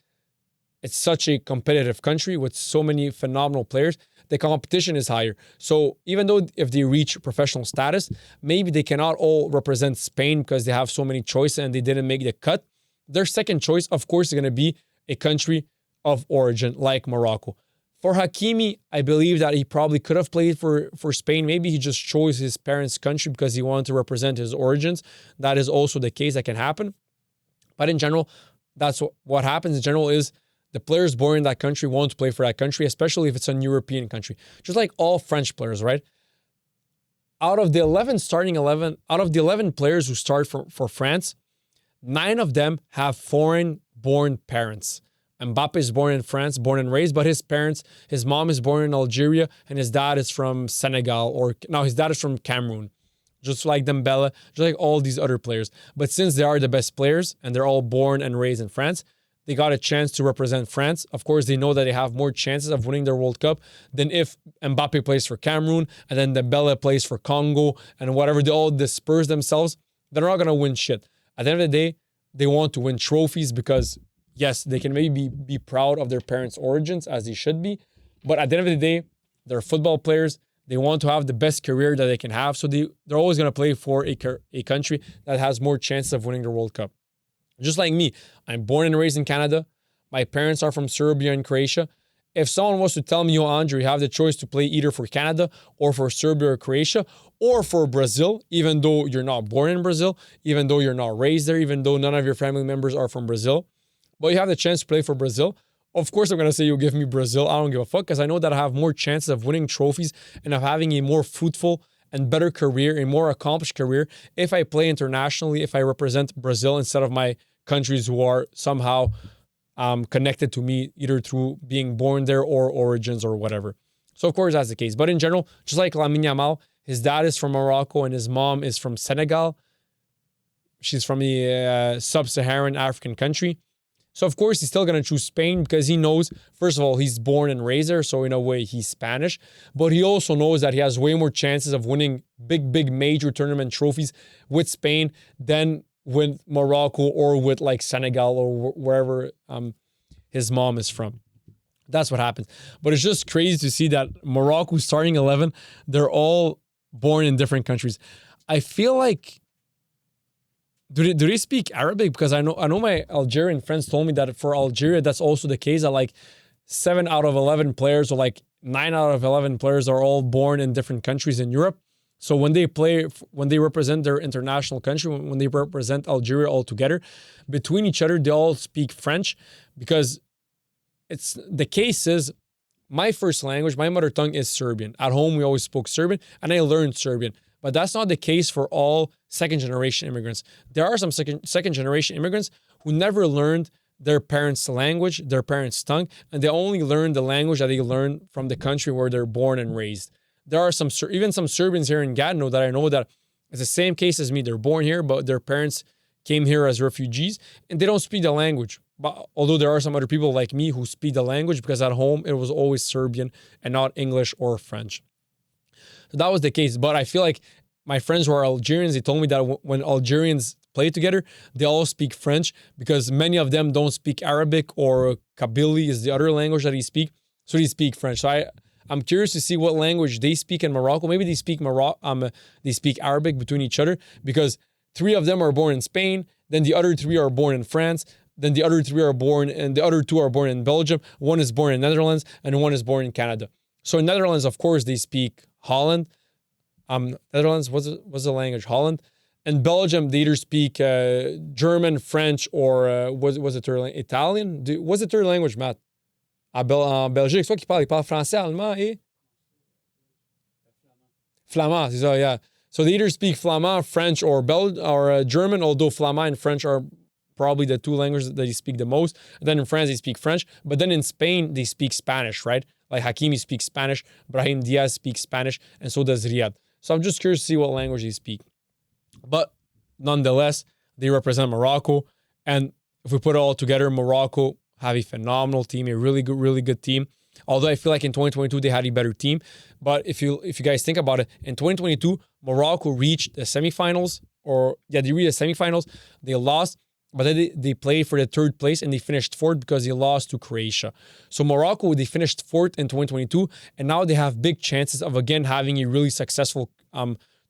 Speaker 1: it's such a competitive country with so many phenomenal players. The competition is higher. So even though if they reach professional status, maybe they cannot all represent Spain because they have so many choices and they didn't make the cut. Their second choice, of course, is going to be a country of origin like Morocco. For Hakimi, I believe that he probably could have played for Spain. Maybe he just chose his parents' country because he wanted to represent his origins. That is also the case that can happen. But in general, that's what happens in general is the players born in that country want to play for that country, especially if it's a European country. Just like all French players, right? Out of the 11 players who start for France, 9 of them have foreign-born parents. Mbappe is born in France, born and raised, but his mom is born in Algeria, and his dad is from Senegal, his dad is from Cameroon. Just like Dembele, just like all these other players. But since they are the best players, and they're all born and raised in France, they got a chance to represent France. Of course, they know that they have more chances of winning their World Cup than if Mbappe plays for Cameroon, and then Dembele plays for Congo, and whatever, they all disperse themselves. They're not going to win shit. At the end of the day, they want to win trophies because yes, they can maybe be proud of their parents' origins, as they should be. But at the end of the day, they're football players. They want to have the best career that they can have. So they're always going to play for a country that has more chances of winning the World Cup. Just like me, I'm born and raised in Canada. My parents are from Serbia and Croatia. If someone was to tell me, yo, Andrei, you have the choice to play either for Canada or for Serbia or Croatia or for Brazil, even though you're not born in Brazil, even though you're not raised there, even though none of your family members are from Brazil, but you have the chance to play for Brazil, of course I'm going to say you give me Brazil. I don't give a fuck because I know that I have more chances of winning trophies and of having a more fruitful and better career, a more accomplished career if I play internationally, if I represent Brazil instead of my countries who are somehow connected to me either through being born there or origins or whatever. So of course that's the case. But in general, just like Lamine Yamal, his dad is from Morocco and his mom is from Senegal. She's from the sub-Saharan African country. So of course he's still going to choose Spain because he knows, first of all, he's born and raised there, so in a way he's Spanish, but he also knows that he has way more chances of winning big major tournament trophies with Spain than with Morocco or with like Senegal or wherever his mom is from. That's what happens. But it's just crazy to see that Morocco's starting 11, they're all born in different countries. I feel like Do they speak Arabic? Because I know my Algerian friends told me that for Algeria, that's also the case, that like 7 out of 11 players or like 9 out of 11 players are all born in different countries in Europe. So when they represent their international country, when they represent Algeria all together, between each other, they all speak French because the case is my first language, my mother tongue is Serbian. At home, we always spoke Serbian and I learned Serbian. But that's not the case for all second-generation immigrants. There are some second-generation immigrants who never learned their parents' language, their parents' tongue, and they only learn the language that they learn from the country where they're born and raised. There are even some Serbians here in Gatineau that I know that it's the same case as me. They're born here, but their parents came here as refugees, and they don't speak the language. But although there are some other people like me who speak the language because at home it was always Serbian and not English or French. So that was the case. But I feel like my friends who are Algerians, they told me that when Algerians play together, they all speak French because many of them don't speak Arabic, or Kabyle is the other language that they speak. So they speak French. So I'm curious to see what language they speak in Morocco. Maybe they speak Arabic between each other because 3 of them are born in Spain. Then the other 3 are born in France. Then the other 3 are born, and the other 2 are born in Belgium. 1 is born in Netherlands and 1 is born in Canada. So in Netherlands, of course, they speak Holland. Netherlands, what's the language? Holland. And Belgium, they either speak German, French, or what's the third language? Italian? What's the third language, Matt? En Belgique, c'est quoi qui parle français, allemand et flamand, c'est ça, yeah. So they either speak Flamand, French, or German, although Flamand and French are probably the 2 languages that they speak the most. And then in France, they speak French. But then in Spain, they speak Spanish, right? Like Hakimi speaks Spanish, Brahim Diaz speaks Spanish, and so does Riyad. So I'm just curious to see what language they speak. But nonetheless, they represent Morocco. And if we put it all together, Morocco have a phenomenal team, a really good team. Although I feel like in 2022, they had a better team. But if you guys think about it, in 2022, Morocco reached the semifinals. They reached the semifinals. They lost. But then they played for the 3rd place and they finished 4th because they lost to Croatia. So Morocco, they finished 4th in 2022, and now they have big chances of again having a really successful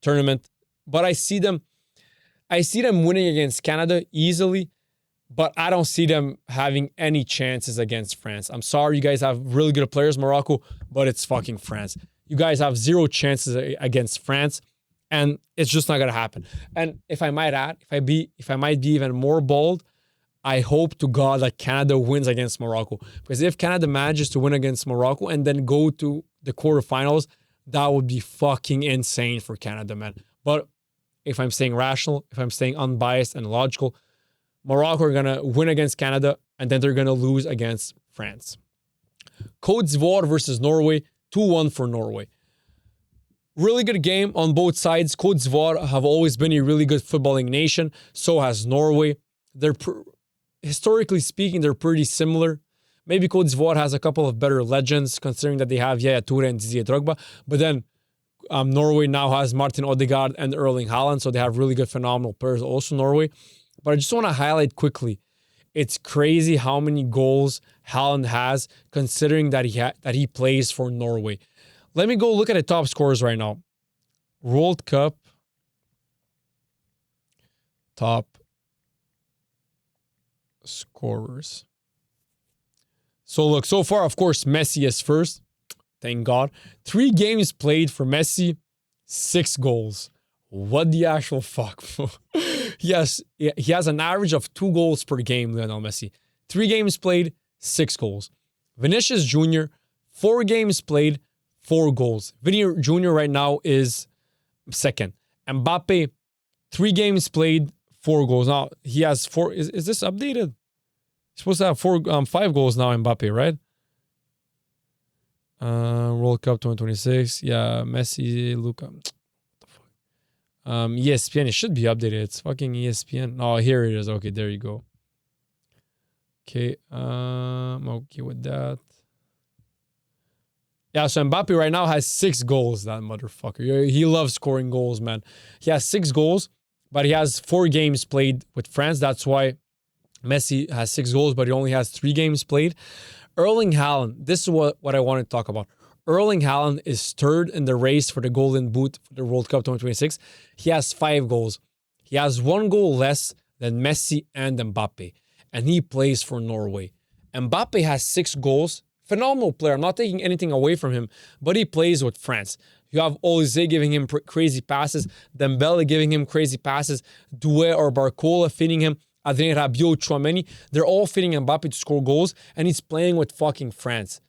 Speaker 1: tournament. But I see them winning against Canada easily, but I don't see them having any chances against France. I'm sorry, you guys have really good players, Morocco, but it's fucking France. You guys have 0 chances against France. And it's just not going to happen. And if I might add, if I might be even more bold, I hope to God that Canada wins against Morocco. Because if Canada manages to win against Morocco and then go to the quarterfinals, that would be fucking insane for Canada, man. But if I'm staying rational, if I'm staying unbiased and logical, Morocco are going to win against Canada, and then they're going to lose against France. Côte d'Ivoire versus Norway, 2-1 for Norway. Really good game on both sides. Côte d'Ivoire have always been a really good footballing nation. So has Norway. Historically speaking, they're pretty similar. Maybe Côte d'Ivoire has a couple of better legends, considering that they have Yaya Toure and Didier Drogba. But then Norway now has Martin Odegaard and Erling Haaland, so they have really good, phenomenal players also, Norway. But I just want to highlight quickly, it's crazy how many goals Haaland has, considering that he plays for Norway. Let me go look at the top scorers right now. World Cup top scorers. So look, so far, of course, Messi is first. Thank God. 3 games played for Messi, 6 goals. What the actual fuck? Yes, he has an average of 2 goals per game, Lionel Messi. 3 games played, 6 goals. Vinicius Jr., 4 games played, 4 goals. Vinny Jr. right now is second. Mbappe, 3 games played, 4 goals. Now, he has 4. Is this updated? He's supposed to have 5 goals now, Mbappe, right? World Cup 2026. Yeah, Messi, Luka. What the fuck? ESPN, it should be updated. It's fucking ESPN. Oh, here it is. Okay, there you go. Okay, I'm okay with that. Yeah, so Mbappe right now has 6 goals, that motherfucker. He loves scoring goals, man. He has 6 goals, but he has 4 games played with France. That's why Messi has 6 goals, but he only has 3 games played. Erling Haaland, this is what I want to talk about. Erling Haaland is third in the race for the Golden Boot for the World Cup 2026. He has 5 goals. He has 1 goal less than Messi and Mbappe, and he plays for Norway. Mbappe has 6 goals. Phenomenal player. I'm not taking anything away from him, but he plays with France. You have Olise giving him crazy passes, Dembele giving him crazy passes, Doué or Barcola feeding him, Adrien Rabiot, Chouameni. They're all feeding Mbappe to score goals, and he's playing with fucking France.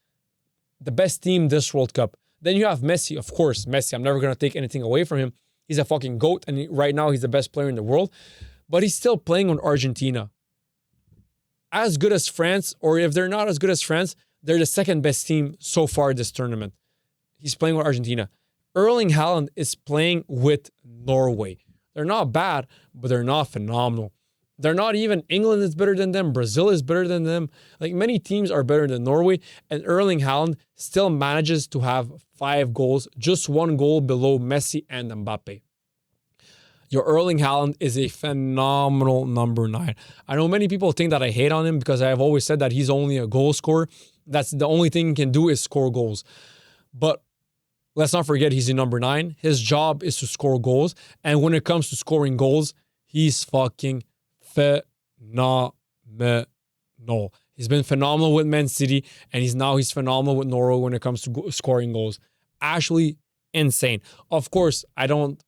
Speaker 1: The best team this World Cup. Then you have Messi, of course. Messi, I'm never going to take anything away from him. He's a fucking GOAT, and right now he's the best player in the world. But he's still playing on Argentina. As good as France, or if they're not as good as France, they're the second best team so far this tournament. He's playing with Argentina. Erling Haaland is playing with Norway. They're not bad, but they're not phenomenal. They're not even, England is better than them. Brazil is better than them. Like, many teams are better than Norway. And Erling Haaland still manages to have 5 goals, just 1 goal below Messi and Mbappe. Your Erling Haaland is a phenomenal number 9. I know many people think that I hate on him because I have always said that he's only a goal scorer. That's the only thing he can do is score goals. But let's not forget he's a number 9. His job is to score goals. And when it comes to scoring goals, he's fucking phenomenal. He's been phenomenal with Man City, and he's phenomenal with Norway when it comes to scoring goals. Actually insane. Of course, I don't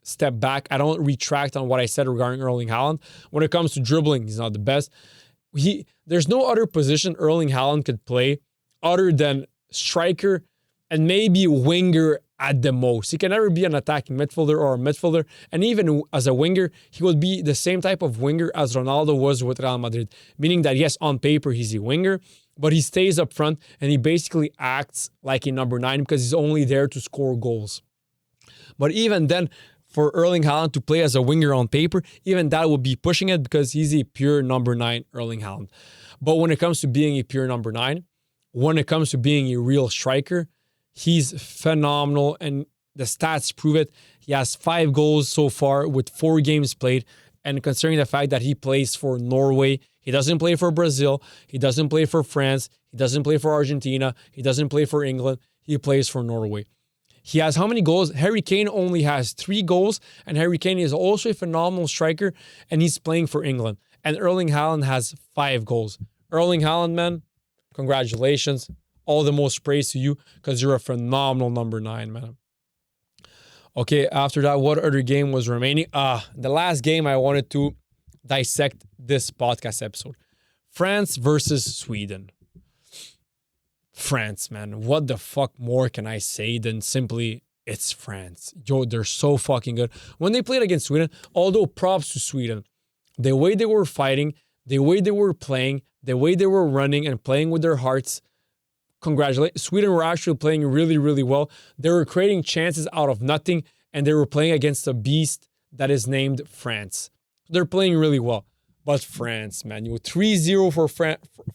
Speaker 1: step back. I don't retract on what I said regarding Erling Haaland. When it comes to dribbling, he's not the best. There's no other position Erling Haaland could play other than striker and maybe winger at the most. He can never be an attacking midfielder or a midfielder. And even as a winger, he would be the same type of winger as Ronaldo was with Real Madrid. Meaning that, yes, on paper, he's a winger, but he stays up front and he basically acts like a number 9 because he's only there to score goals. But even then, for Erling Haaland to play as a winger on paper, even that would be pushing it because he's a pure number 9 Erling Haaland. But when it comes to being a pure number 9, when it comes to being a real striker, he's phenomenal, and the stats prove it. He has 5 goals so far with 4 games played, and considering the fact that he plays for Norway, he doesn't play for Brazil, he doesn't play for France, he doesn't play for Argentina, he doesn't play for England, he plays for Norway. He has how many goals? Harry Kane only has 3 goals, and Harry Kane is also a phenomenal striker, and he's playing for England. And Erling Haaland has 5 goals. Erling Haaland, man, congratulations. All the most praise to you because you're a phenomenal number 9, man. Okay, after that, what other game was remaining? The last game I wanted to dissect this podcast episode. France versus Sweden. France, man. What the fuck more can I say than simply it's France? Yo, they're so fucking good. When they played against Sweden, although props to Sweden, the way they were fighting, the way they were playing, the way they were running and playing with their hearts, congratulations. Sweden were actually playing really, really well. They were creating chances out of nothing, and they were playing against a beast that is named France. They're playing really well. But France, man, you were 3-0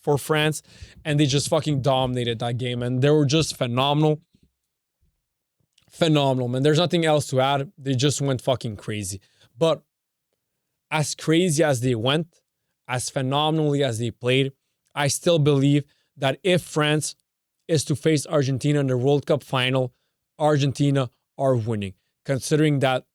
Speaker 1: for France, and they just fucking dominated that game, and they were just phenomenal. Phenomenal, man. There's nothing else to add. They just went fucking crazy. But as crazy as they went, as phenomenally as they played, I still believe that if France is to face Argentina in the World Cup final, Argentina are winning, considering that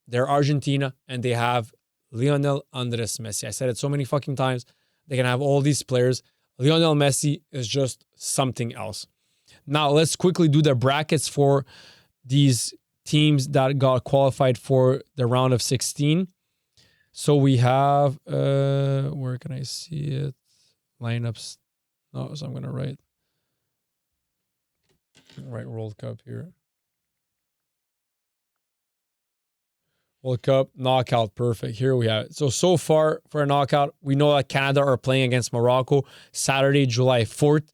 Speaker 1: they're Argentina and they have Lionel Andres Messi. I said it so many fucking times. They can have all these players. Lionel Messi is just something else. Now, let's quickly do the brackets for these teams that got qualified for the round of 16. So we have, where can I see it? Lineups. No, so I'm going to write World Cup here. World Cup knockout, perfect. Here we have it. So far for a knockout, we know that Canada are playing against Morocco Saturday, July 4th.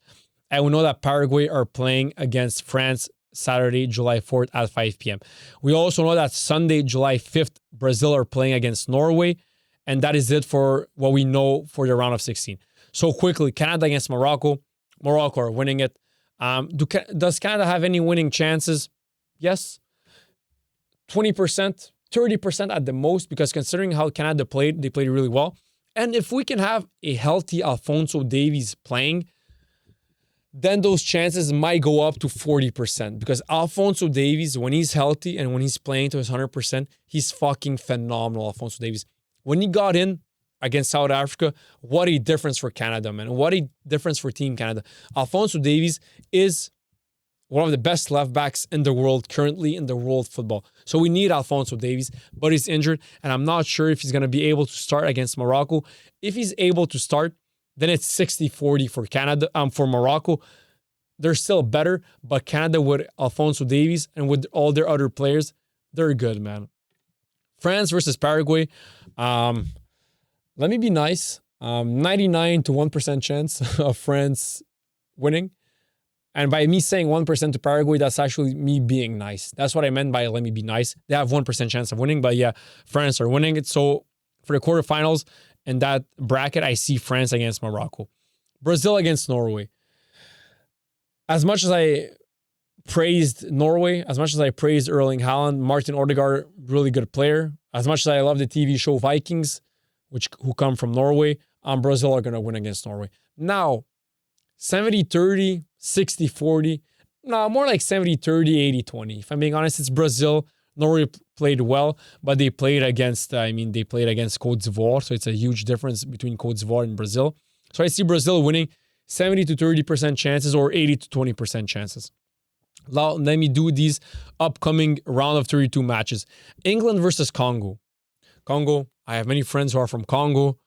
Speaker 1: And we know that Paraguay are playing against France Saturday, July 4th at 5 p.m. We also know that Sunday, July 5th, Brazil are playing against Norway. And that is it for what we know for the round of 16. So quickly, Canada against Morocco. Morocco are winning it. Does Canada have any winning chances? Yes. 20%. 30% at the most, because considering how Canada played, they played really well. And if we can have a healthy Alphonso Davies playing, then those chances might go up to 40%. Because Alphonso Davies, when he's healthy and when he's playing to his 100%, he's fucking phenomenal, Alphonso Davies. When he got in against South Africa, what a difference for Canada, man. What a difference for Team Canada. Alphonso Davies is one of the best left backs in the world currently in the world football. So we need Alphonso Davies, but he's injured, and I'm not sure if he's going to be able to start against Morocco. If he's able to start, then it's 60-40 for Canada. For Morocco, they're still better, but Canada with Alphonso Davies and with all their other players, they're good, man. France versus Paraguay. Let me be nice. 99 to 1% chance of France winning. And by me saying 1% to Paraguay, that's actually me being nice. That's what I meant by let me be nice. They have 1% chance of winning, but yeah, France are winning it. So for the quarterfinals in that bracket, I see France against Morocco. Brazil against Norway. As much as I praised Norway, as much as I praised Erling Haaland, Martin Odegaard, really good player. As much as I love the TV show Vikings, who come from Norway, Brazil are going to win against Norway. Now, 70-30, 60-40. No, more like 70-30, 80-20. If I'm being honest, it's Brazil. Norway played well, but they played against Cote d'Ivoire. So it's a huge difference between Cote d'Ivoire and Brazil. So I see Brazil winning 70 to 30% chances or 80 to 20% chances. Now, let me do these upcoming round of 32 matches. England versus Congo. Congo, I have many friends who are from Congo.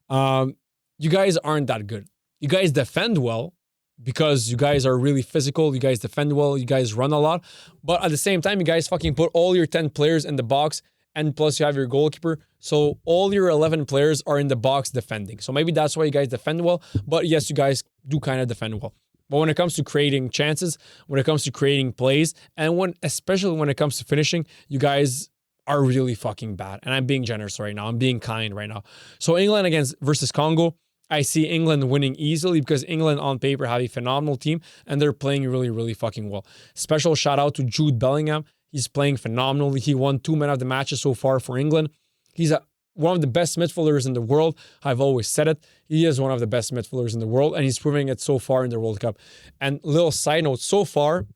Speaker 1: You guys aren't that good. You guys defend well because you guys are really physical. You guys defend well. You guys run a lot. But at the same time, you guys fucking put all your 10 players in the box, and plus you have your goalkeeper. So all your 11 players are in the box defending. So maybe that's why you guys defend well. But yes, you guys do kind of defend well. But when it comes to creating chances, when it comes to creating plays, and especially when it comes to finishing, you guys are really fucking bad. And I'm being generous right now. I'm being kind right now. So England versus Congo, I see England winning easily because England on paper have a phenomenal team and they're playing really, really fucking well. Special shout out to Jude Bellingham. He's playing phenomenally. He won 2 men of the matches so far for England. He's one of the best midfielders in the world. I've always said it. He is one of the best midfielders in the world, and he's proving it so far in the World Cup. And little side note, so far,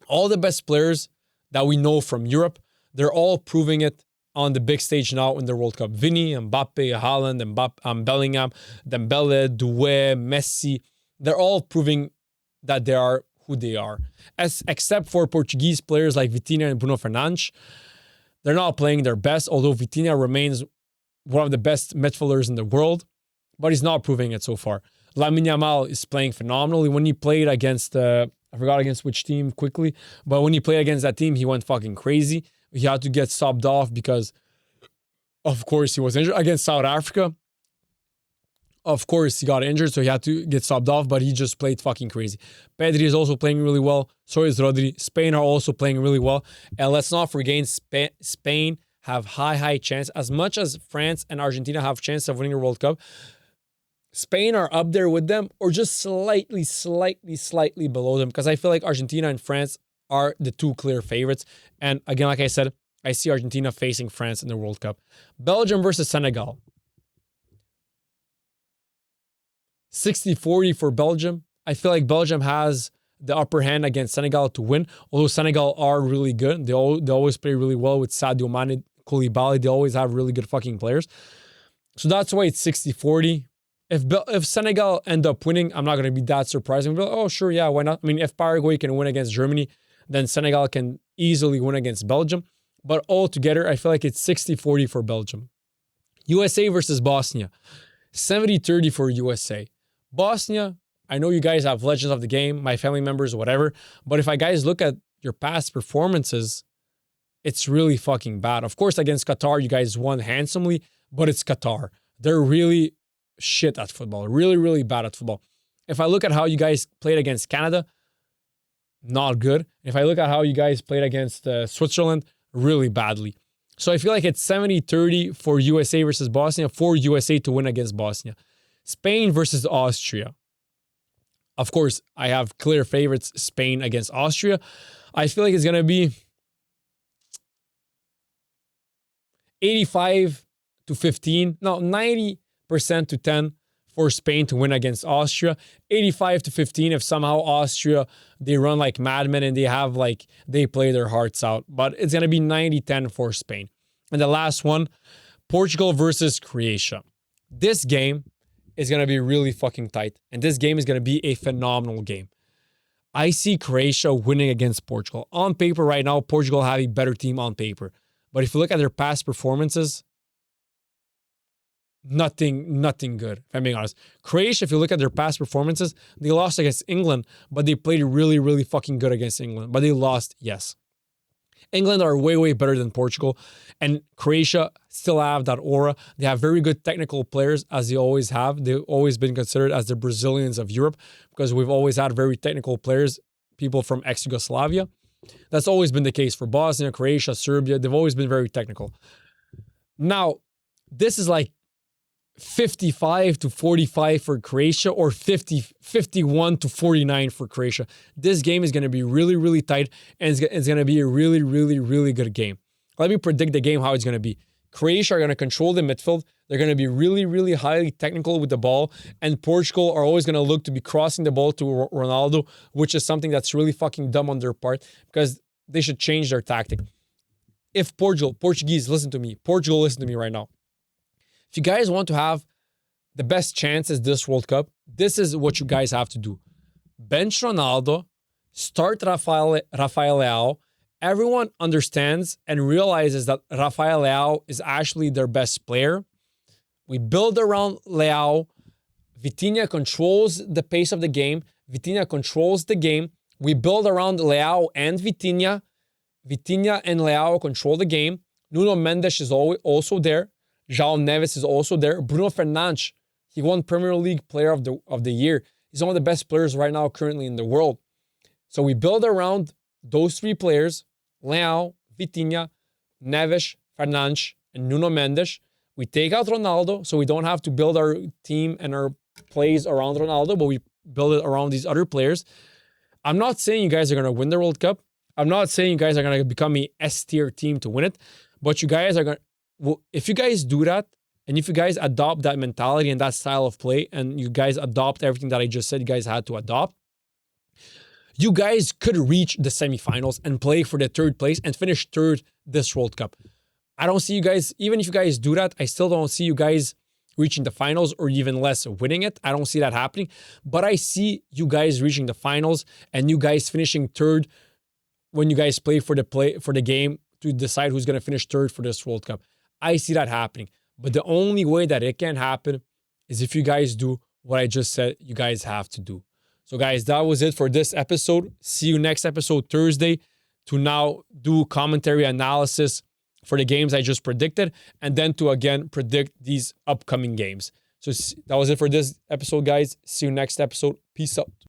Speaker 1: all the best players that we know from Europe, they're all proving it on the big stage now in the World Cup. Vinny, Mbappe, Haaland, Bellingham, Dembele, Doué, Messi, they're all proving that they are who they are. Except for Portuguese players like Vitinha and Bruno Fernandes. They're not playing their best, although Vitinha remains one of the best midfielders in the world, but he's not proving it so far. Lamine Yamal is playing phenomenally. When he played against, I forgot against which team quickly, but when he played against that team, he went fucking crazy. He had to get subbed off because Of course, he was injured. Against South Africa, of course, he got injured, so he had to get subbed off, but he just played fucking crazy. Pedri is also playing really well. So is Rodri. Spain are also playing really well. And let's not forget, Spain have high chance. As much as France and Argentina have chance of winning the World Cup, Spain are up there with them or just slightly below them, because I feel like Argentina and France are the two clear favorites. And again, like I said, I see Argentina facing France in the World Cup. Belgium versus Senegal. 60-40 for Belgium. I feel like Belgium has the upper hand against Senegal to win, although Senegal are really good. They always play really well with Sadio Mane, Koulibaly. They always have really good fucking players. So that's why it's 60-40. If Senegal end up winning, I'm not going to be that surprised. I'm like, oh, sure, yeah, why not? I mean, if Paraguay can win against Germany, then Senegal can easily win against Belgium. But altogether, I feel like it's 60-40 for Belgium. USA versus Bosnia. 70-30 for USA. Bosnia, I know you guys have legends of the game, my family members, whatever. But if I guys look at your past performances, it's really fucking bad. Of course, against Qatar, you guys won handsomely, but it's Qatar. They're really shit at football. Really bad at football. If I look at how you guys played against Canada, not good. If I look at how you guys played against Switzerland, really badly. So I feel like it's 70-30 for USA versus Bosnia, for USA to win against Bosnia. Spain versus Austria. Of course, I have clear favorites, Spain against Austria. I feel like it's going to be 85-15. No, 90% to 10 for Spain to win against Austria. 85-15 if somehow Austria, they run like madmen and they play their hearts out. But it's going to be 90-10 for Spain. And the last one, Portugal versus Croatia. This game is going to be really fucking tight. And this game is going to be a phenomenal game. I see Croatia winning against Portugal. On paper right now, Portugal have a better team on paper. But if you look at their past performances, nothing good, if I'm being honest. Croatia, if you look at their past performances, they lost against England, but they played really fucking good against England. But they lost, yes. England are way better than Portugal, and Croatia still have that aura. They have very good technical players, as they always have. They've always been considered as the Brazilians of Europe, because we've always had very technical players, people from ex-Yugoslavia. That's always been the case for Bosnia, Croatia, Serbia. They've always been very technical. Now, this is like 55-45 for Croatia, or 51-49 for Croatia. This game is going to be really tight, and it's going to be a really good game. Let me predict the game, how it's going to be. Croatia are going to control the midfield. They're going to be really highly technical with the ball, and Portugal are always going to look to be crossing the ball to Ronaldo, which is something that's really fucking dumb on their part, because they should change their tactic. If Portuguese, listen to me. Portugal, listen to me right now. If you guys want to have the best chances this World Cup, this is what you guys have to do. Bench Ronaldo, start Rafael Leao. Everyone understands and realizes that Rafael Leao is actually their best player. We build around Leao. Vitinha controls the pace of the game. Vitinha controls the game. We build around Leao and Vitinha. Vitinha and Leao control the game. Nuno Mendes is also there. João Neves is also there. Bruno Fernandes, he won Premier League Player of the Year. He's one of the best players right now currently in the world. So we build around those three players, Leao, Vitinha, Neves, Fernandes, and Nuno Mendes. We take out Ronaldo, so we don't have to build our team and our plays around Ronaldo, but we build it around these other players. I'm not saying you guys are going to win the World Cup. I'm not saying you guys are going to become a S-tier team to win it, but you guys are going to, well, if you guys do that, and if you guys adopt that mentality and that style of play, and you guys adopt everything that I just said you guys had to adopt, you guys could reach the semifinals and play for the third place and finish third this World Cup. I don't see you guys, even if you guys do that, I still don't see you guys reaching the finals, or even less winning it. I don't see that happening. But I see you guys reaching the finals and you guys finishing third when you guys play for the game to decide who's going to finish third for this World Cup. I see that happening. But the only way that it can happen is if you guys do what I just said you guys have to do. So guys, that was it for this episode. See you next episode Thursday to now do commentary analysis for the games I just predicted, and then to again predict these upcoming games. So that was it for this episode, guys. See you next episode. Peace out.